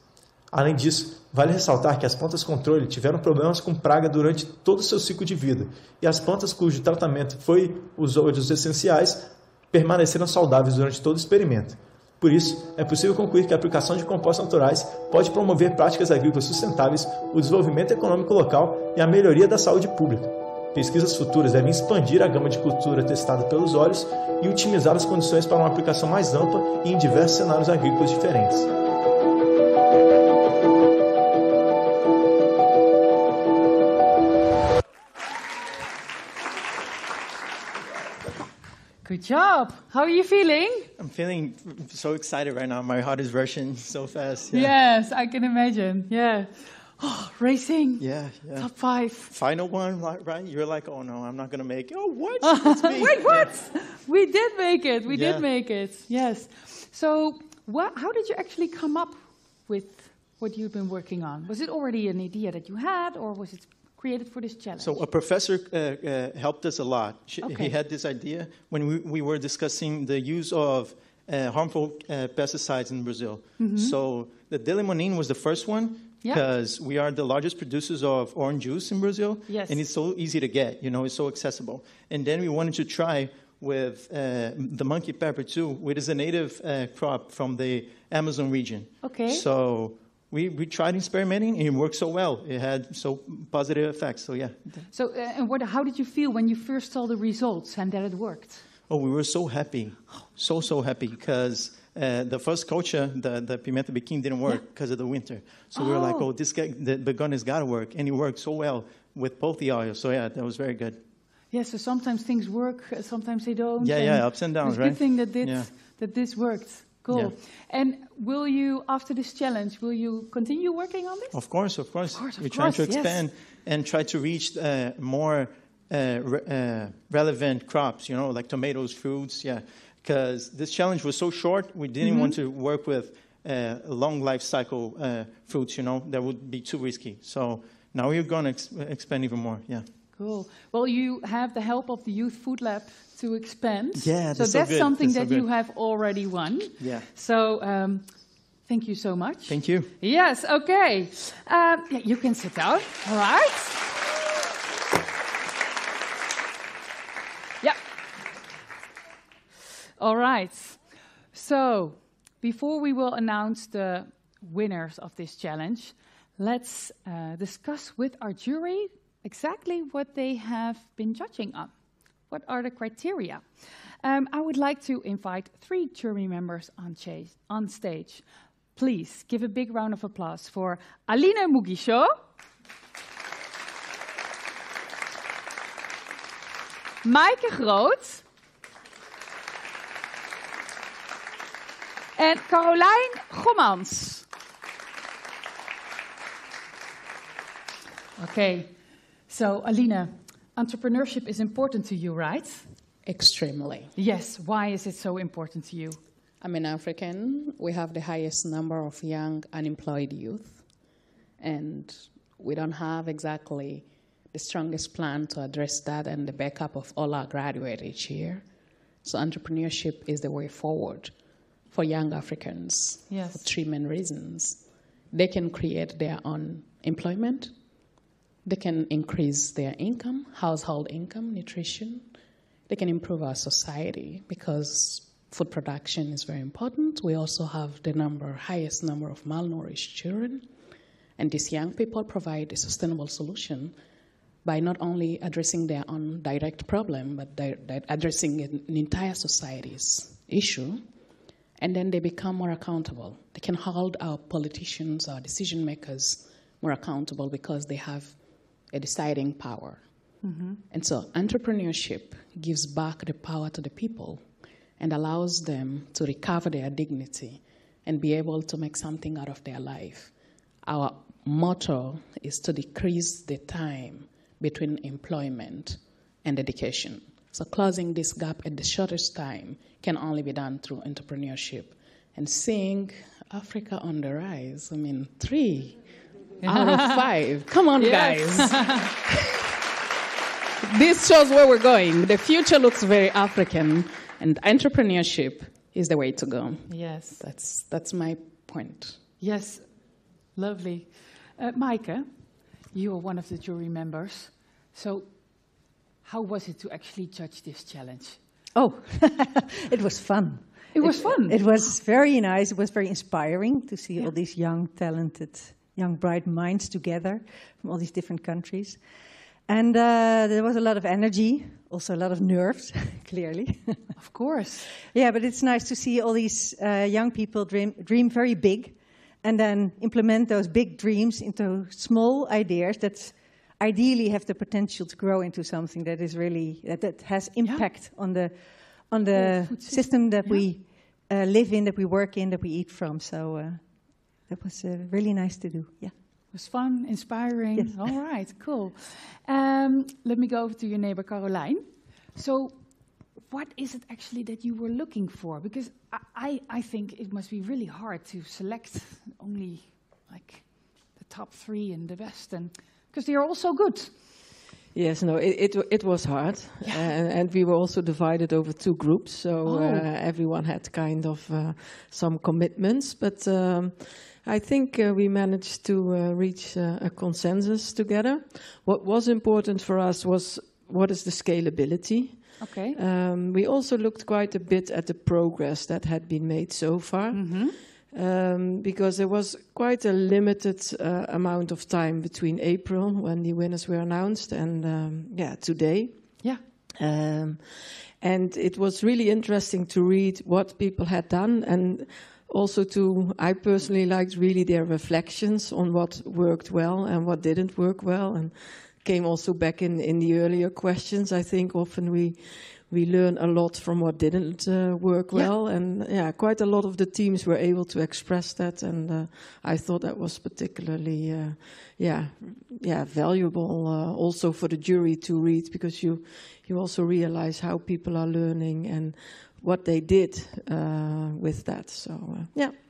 Além disso, vale ressaltar que as plantas controle tiveram problemas com praga durante todo o seu ciclo de vida, e as plantas cujo tratamento foi os óleos essenciais permaneceram saudáveis durante todo o experimento. Por isso, é possível concluir que a aplicação de compostos naturais pode promover práticas agrícolas sustentáveis, o desenvolvimento econômico local e a melhoria da saúde pública. Pesquisas futuras devem expandir a gama de cultura testada pelos óleos e otimizar as condições para uma aplicação mais ampla e em diversos cenários agrícolas diferentes. Good job. How are you feeling? I'm feeling so excited right now. My heart is rushing so fast. Yeah. Yes, I can imagine. Yeah. Oh, racing. Yeah. Top 5. Final one, right? You're like, oh no, I'm not going to make it. Oh, what? It's me. Wait, what? Yeah. We did make it. We did make it. Yes. So how did you actually come up with what you've been working on? Was it already an idea that you had, or was it created for this challenge? So a professor helped us a lot. He had this idea when we were discussing the use of harmful pesticides in Brazil. Mm-hmm. So the delimonene was the first one because we are the largest producers of orange juice in Brazil. Yes. And it's so easy to get, it's so accessible. And then we wanted to try with the monkey pepper too, which is a native crop from the Amazon region. Okay. So we tried experimenting, and it worked so well. It had so positive effects. So yeah. So and how did you feel when you first saw the results and that it worked? Oh, we were so happy, so happy, because the first culture, the pimenta biquinho, didn't work because of the winter. So we were like, oh, the begonia has got to work, and it worked so well with both the oils. So yeah, that was very good. Yeah, so sometimes things work, sometimes they don't. Yeah, ups and downs, right? It's a good thing that this worked. Cool. Yeah. And will you, after this challenge, will you continue working on this? Of course. We're trying to expand and try to reach more relevant crops, like tomatoes, fruits, because this challenge was so short, we didn't want to work with long life cycle fruits, that would be too risky. So now we're going to expand even more, Cool. Well, you have the help of the Youth Food Lab to expand. Yeah, so that's something that you have already won. Yeah. So thank you so much. Thank you. Yes, okay. You can sit down, all right? Yeah. All right. So before we will announce the winners of this challenge, let's discuss with our jury exactly what they have been judging on. What are the criteria? I would like to invite 3 jury members on stage. Please give a big round of applause for Aline Mugisho, Maaike Groot, and Caroline Gommans. Okay. So, Aline, entrepreneurship is important to you, right? Extremely. Yes. Why is it so important to you? I'm an African. We have the highest number of young unemployed youth. And we don't have exactly the strongest plan to address that and the backup of all our graduates each year. So entrepreneurship is the way forward for young Africans for 3 main reasons. They can create their own employment. They can increase their income, household income, nutrition. They can improve our society because food production is very important. We also have the highest number of malnourished children. And these young people provide a sustainable solution by not only addressing their own direct problem, but addressing an entire society's issue. And then they become more accountable. They can hold our politicians, our decision makers more accountable because they have a deciding power. And so entrepreneurship gives back the power to the people and allows them to recover their dignity and be able to make something out of their life. Our motto is to decrease the time between employment and education. So closing this gap at the shortest time can only be done through entrepreneurship. And seeing Africa on the rise, 3 out of 5. Come on, guys. This shows where we're going. The future looks very African, and entrepreneurship is the way to go. Yes. That's my point. Yes, lovely. Maaike, you are one of the jury members. So how was it to actually judge this challenge? Oh, it was fun. It was fun. It was very nice. It was very inspiring to see all these young, talented, young, bright minds together from all these different countries. And there was a lot of energy, also a lot of nerves, clearly. Of course. Yeah, but it's nice to see all these young people dream very big and then implement those big dreams into small ideas that ideally have the potential to grow into something that is really, that has impact on the system that we live in, that we work in, that we eat from. So that was really nice to do, yeah. It was fun, inspiring. Yes. All right, cool. Let me go over to your neighbor, Caroline. So what is it actually that you were looking for? Because I think it must be really hard to select only like the top 3 and the best, and because they are all so good. Yes, no, it was hard, and we were also divided over 2 groups, so everyone had kind of some commitments, but I think we managed to reach a consensus together. What was important for us was what is the scalability. Okay. We also looked quite a bit at the progress that had been made so far. because there was quite a limited amount of time between April, when the winners were announced, and today. Yeah. And it was really interesting to read what people had done, and also I personally liked really their reflections on what worked well and what didn't work well, and came also back in the earlier questions. I think often we learn a lot from what didn't work well, and quite a lot of the teams were able to express that, and I thought that was particularly valuable also for the jury to read, because you also realize how people are learning and what they did with that. So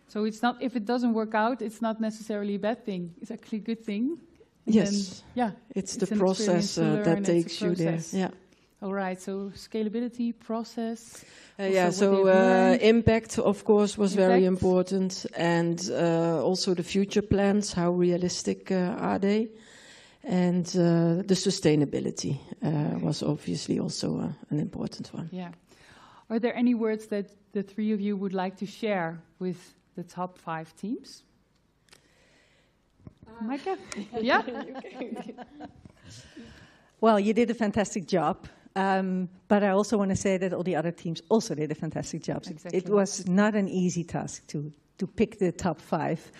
So it's not, if it doesn't work out, it's not necessarily a bad thing. It's actually a good thing. Yes. Then, it's the process that takes you there. Yeah. All right. So scalability, process. So impact, of course, was very important, and also the future plans. How realistic are they? And the sustainability was obviously also an important one. Yeah. Are there any words that the three of you would like to share with the top 5 teams? Maaike? Yeah? Well, you did a fantastic job. But I also want to say that all the other teams also did a fantastic job. Exactly. It was not an easy task to pick the top 5,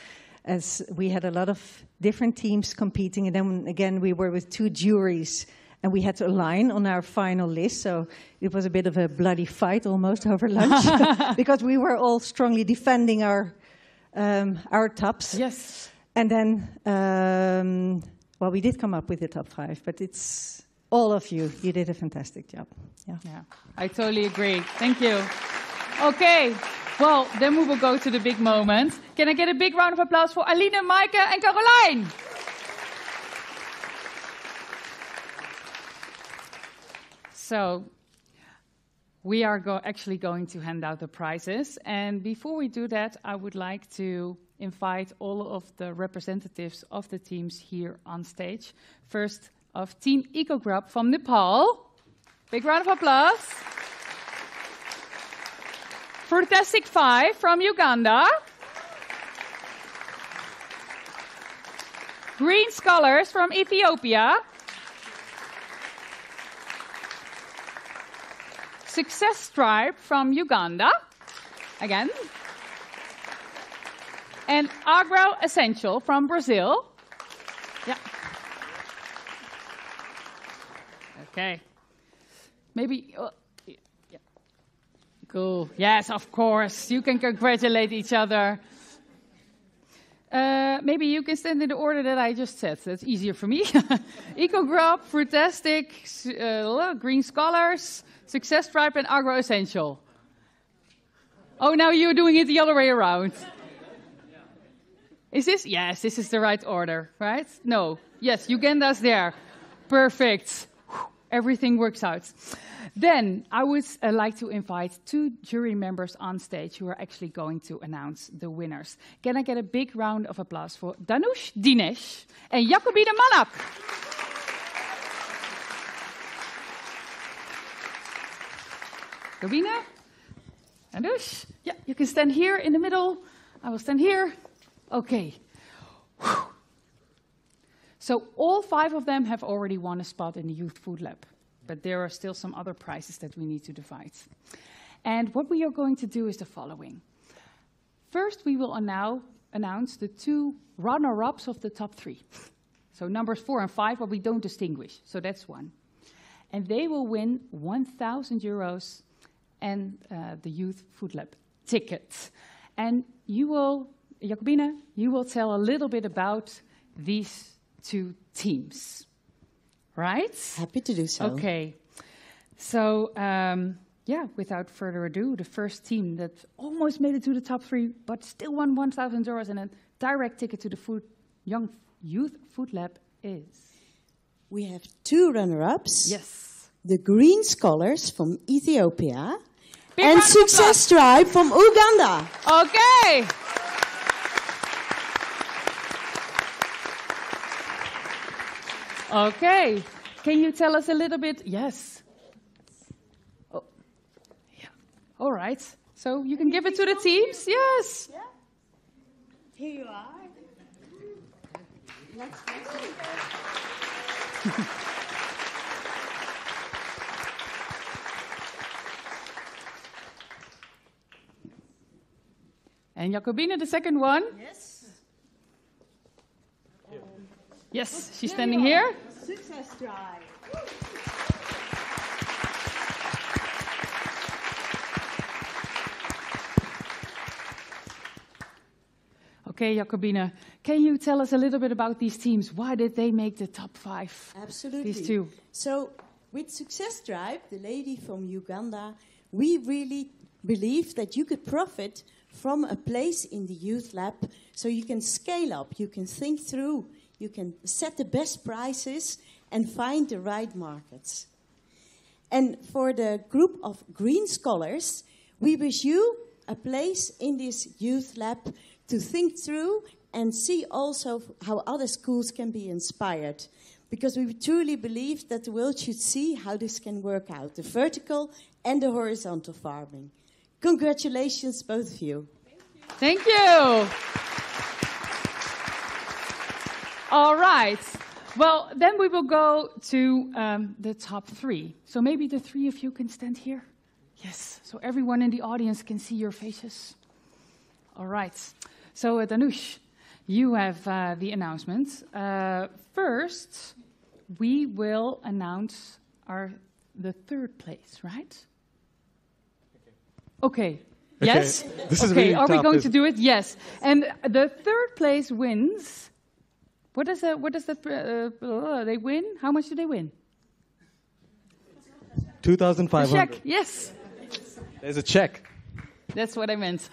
as we had a lot of different teams competing. And then again, we were with 2 juries, and we had to align on our final list. So it was a bit of a bloody fight almost over lunch, because we were all strongly defending our tops. Yes. And then, well, we did come up with the top 5, but it's all of you. You did a fantastic job. Yeah. I totally agree. Thank you. Okay. Well, then we will go to the big moment. Can I get a big round of applause for Aline, Maaike, and Caroline? So, we are actually going to hand out the prizes. And before we do that, I would like to invite all of the representatives of the teams here on stage. First, of Team EcoGrub from Nepal. Big round of applause. Fantastic 5 from Uganda. Green Scholars from Ethiopia. Success Stripe from Uganda. Again. And Agro Essential from Brazil. Yeah. Okay. Maybe. Yeah. Cool. Yes, of course. You can congratulate each other. Maybe you can stand in the order that I just said. That's easier for me. EcoGrub, Fruitastic, Green Scholars, Success Stripe, and Agro Essential. Oh, now you're doing it the other way around. Is this? Yes, this is the right order, right? No. Yes, Uganda's there. Perfect. Everything works out. Then I would like to invite 2 jury members on stage who are actually going to announce the winners. Can I get a big round of applause for Danush Dinesh and Jacobine Manak? Jacobine? Danush? Yeah, you can stand here in the middle. I will stand here. Okay. Whew. So all 5 of them have already won a spot in the Youth Food Lab. But there are still some other prizes that we need to divide. And what we are going to do is the following. First, we will now announce the 2 runner-ups of the top 3. So numbers 4 and 5, but we don't distinguish. So that's 1. And they will win €1,000 and the Youth Food Lab ticket. And you will, Jacobine, you will tell a little bit about these 2 teams. Right? Happy to do so. Okay. So, without further ado, the first team that almost made it to the top 3, but still won €1,000 and a direct ticket to the Young Youth Food Lab is... We have 2 runner-ups. Yes. The Green Scholars from Ethiopia and Success Stripe from Uganda. Okay. Okay, can you tell us a little bit? Yes. Oh, yeah. All right. So you can give it to the teams. Yes. Here you are. Let's And Jacobine, the second one. Yes. Yes, she's standing here. Success drive. Okay, Jacobine, can you tell us a little bit about these teams? Why did they make the top 5? Absolutely. These two. So, with Success Drive, the lady from Uganda, we really believe that you could profit from a place in the youth lab so you can scale up, you can think through, you can set the best prices and find the right markets. And for the group of green scholars, we wish you a place in this youth lab to think through and see also how other schools can be inspired. Because we truly believe that the world should see how this can work out, the vertical and the horizontal farming. Congratulations, both of you. Thank you. All right. Well, then we will go to the top 3. So maybe the 3 of you can stand here. Yes, so everyone in the audience can see your faces. All right. So, Danush, you have the announcement. First, we will announce the 3rd place, right? Okay. Yes? This is really are we tough, going to do it? Yes. And the 3rd place wins. What does that, they win? How much do they win? 2,500. Check, yes. There's a check. That's what I meant.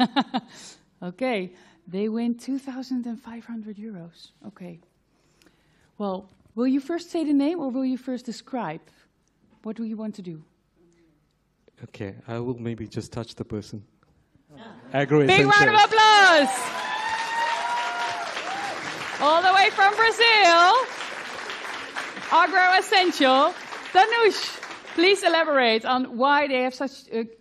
Okay. They win 2,500 euros. Okay. Well, will you first say the name or will you first describe? What do you want to do? Okay, I will maybe just touch the person. Big round of applause! All the way from Brazil, Agro Essential. Danush, please elaborate on why they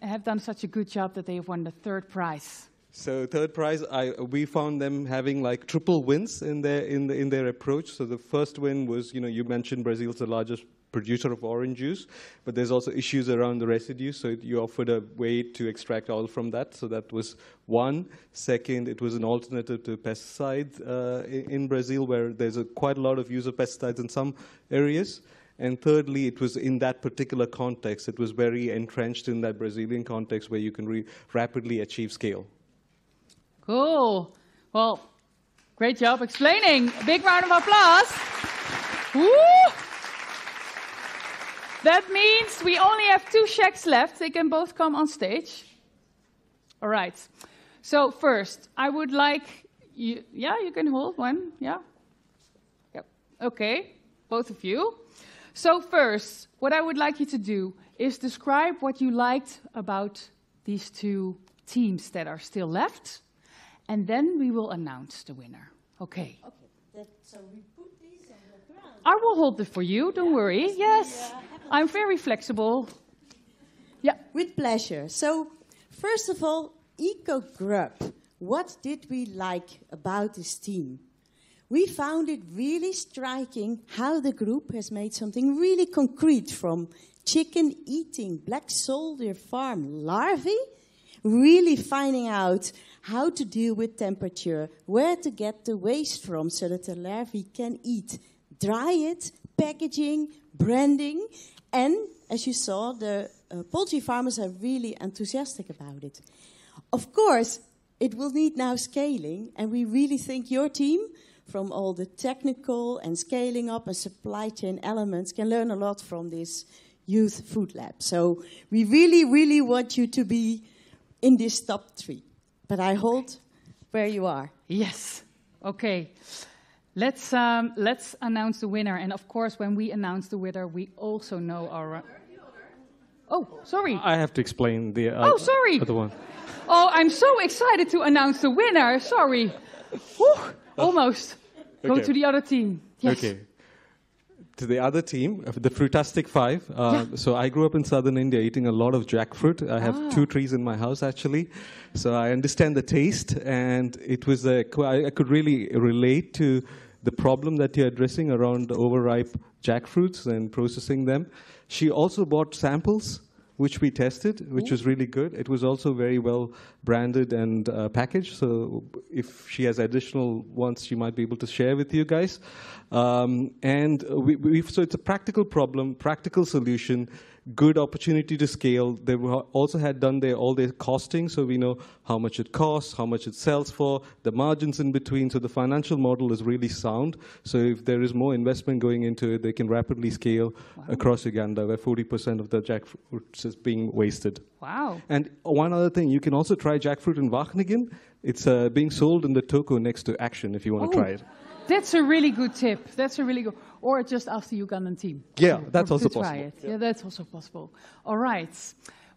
have done such a good job that they have won the 3rd prize. So 3rd prize, we found them having like triple wins in their approach. So the first win was, you mentioned Brazil's the largest producer of orange juice, but there's also issues around the residue. So you offered a way to extract oil from that. So that was one. Second, it was an alternative to pesticides in Brazil, where there's quite a lot of use of pesticides in some areas. And thirdly, it was in that particular context. It was very entrenched in that Brazilian context where you can rapidly achieve scale. Cool. Well, great job explaining. A big round of applause. Woo! That means we only have 2 chefs left. They can both come on stage. All right. So first, I would like you. Yeah, you can hold one. Yeah. Yep. Okay. Both of you. So first, what I would like you to do is describe what you liked about these 2 teams that are still left. And then we will announce the winner. Okay. Okay. So we put these on the ground. I will hold it for you. Don't worry. Yes. I'm very flexible. Yeah. With pleasure. So, first of all, EcoGrub. What did we like about this team? We found it really striking how the group has made something really concrete from chicken eating black soldier farm larvae, really finding out how to deal with temperature, where to get the waste from so that the larvae can eat, dry it, packaging, branding, and as you saw, the poultry farmers are really enthusiastic about it. Of course, it will need now scaling, and we really think your team, from all the technical and scaling up and supply chain elements, can learn a lot from this youth food lab. So we really, really want you to be in this top 3. But I hold where you are. Yes. Okay. Let's announce the winner. And of course, when we announce the winner, we also know our... Oh, sorry. I have to explain the sorry. other one. Oh, I'm so excited to announce the winner. Sorry. Whew, almost. Go to the other team. Yes. Okay. to the other team, the Fruitastic Five. So I grew up in southern India eating a lot of jackfruit. I have 2 trees in my house, actually. So I understand the taste, and it was I could really relate to the problem that you're addressing around overripe jackfruits and processing them. She also bought samples, which we tested, which was really good. It was also very well branded and packaged. So if she has additional ones, she might be able to share with you guys. So it's a practical problem, practical solution, good opportunity to scale. They also had done all their costing, so we know how much it costs, how much it sells for, the margins in between. So the financial model is really sound. So if there is more investment going into it, they can rapidly scale across Uganda, where 40% of the jackfruit is being wasted. Wow. And one other thing, you can also try jackfruit in Wageningen. It's being sold in the toko next to Action if you want to try it. That's a really good tip. That's a really good. Or just ask the Ugandan team. Yeah, that's also possible. Try it. Yeah, that's also possible. All right.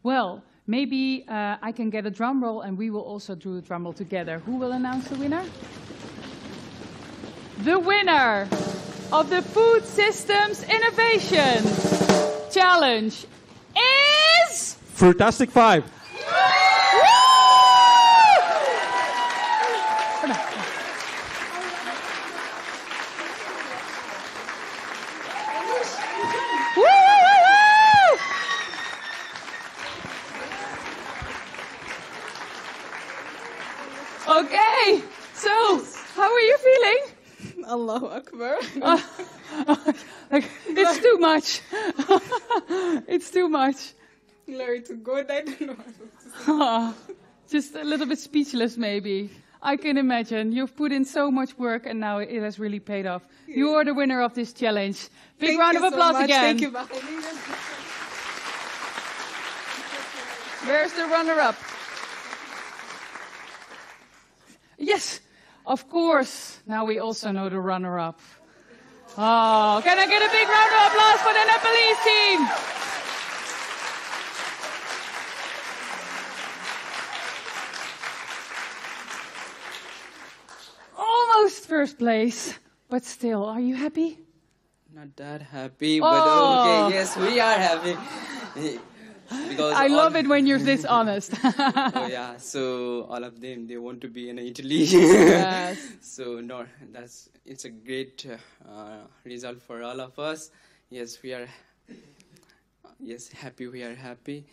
Well, maybe I can get a drum roll, and we will also do a drum roll together. Who will announce the winner? The winner of the Food Systems Innovation Challenge is Fruitastic 5. Okay, so how are you feeling? Allahu Akbar. It's too much. It's too much. Glory to God, I don't know what to say. Just a little bit speechless, maybe. I can imagine. You've put in so much work, and now it has really paid off. You are the winner of this challenge. Big round of applause again. Thank you. Where's the runner-up? Yes, of course. Now we also know the runner-up. Oh, can I get a big round of applause for the Nepalese team? Almost first place, but still, are you happy? Not that happy, but okay, yes, we are happy. Because I love it when you're this honest. Oh yeah, so all of them, they want to be in Italy. Yes. So no, it's a great result for all of us. Yes, we are happy, we are happy.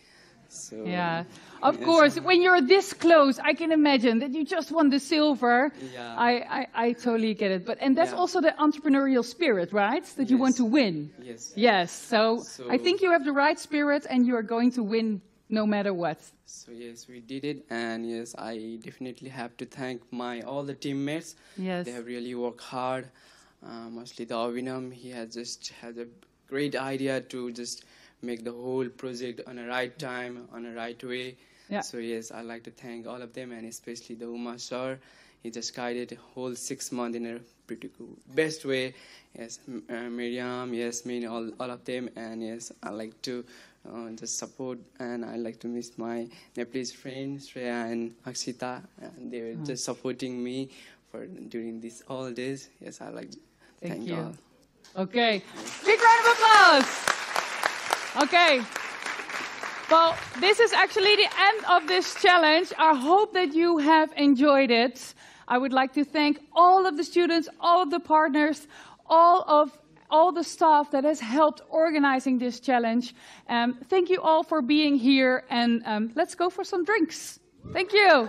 So, yeah, of course, when you're this close, I can imagine that you just won the silver. Yeah. I totally get it. And that's also the entrepreneurial spirit, right? That you want to win. Yes. Yes. So I think you have the right spirit, and you are going to win no matter what. So yes, we did it. And yes, I definitely have to thank all the teammates. Yes. They have really worked hard. Mostly the Avinam, he has a great idea to just make the whole project on the right time, on the right way. Yeah. So yes, I'd like to thank all of them, and especially the Uma sir. He just guided the whole 6 months in a pretty cool, best way. Yes, Miriam, Yasmin, all of them. And yes, I like to just support, and I like to miss my Nepalese friends, Shreya and Akshita. And they were just supporting me during all days. Yes, I like to thank you all. Okay, big round of applause. Okay, well, this is actually the end of this challenge. I hope that you have enjoyed it. I would like to thank all of the students, all of the partners, all the staff that has helped organizing this challenge. Thank you all for being here, and let's go for some drinks. Thank you.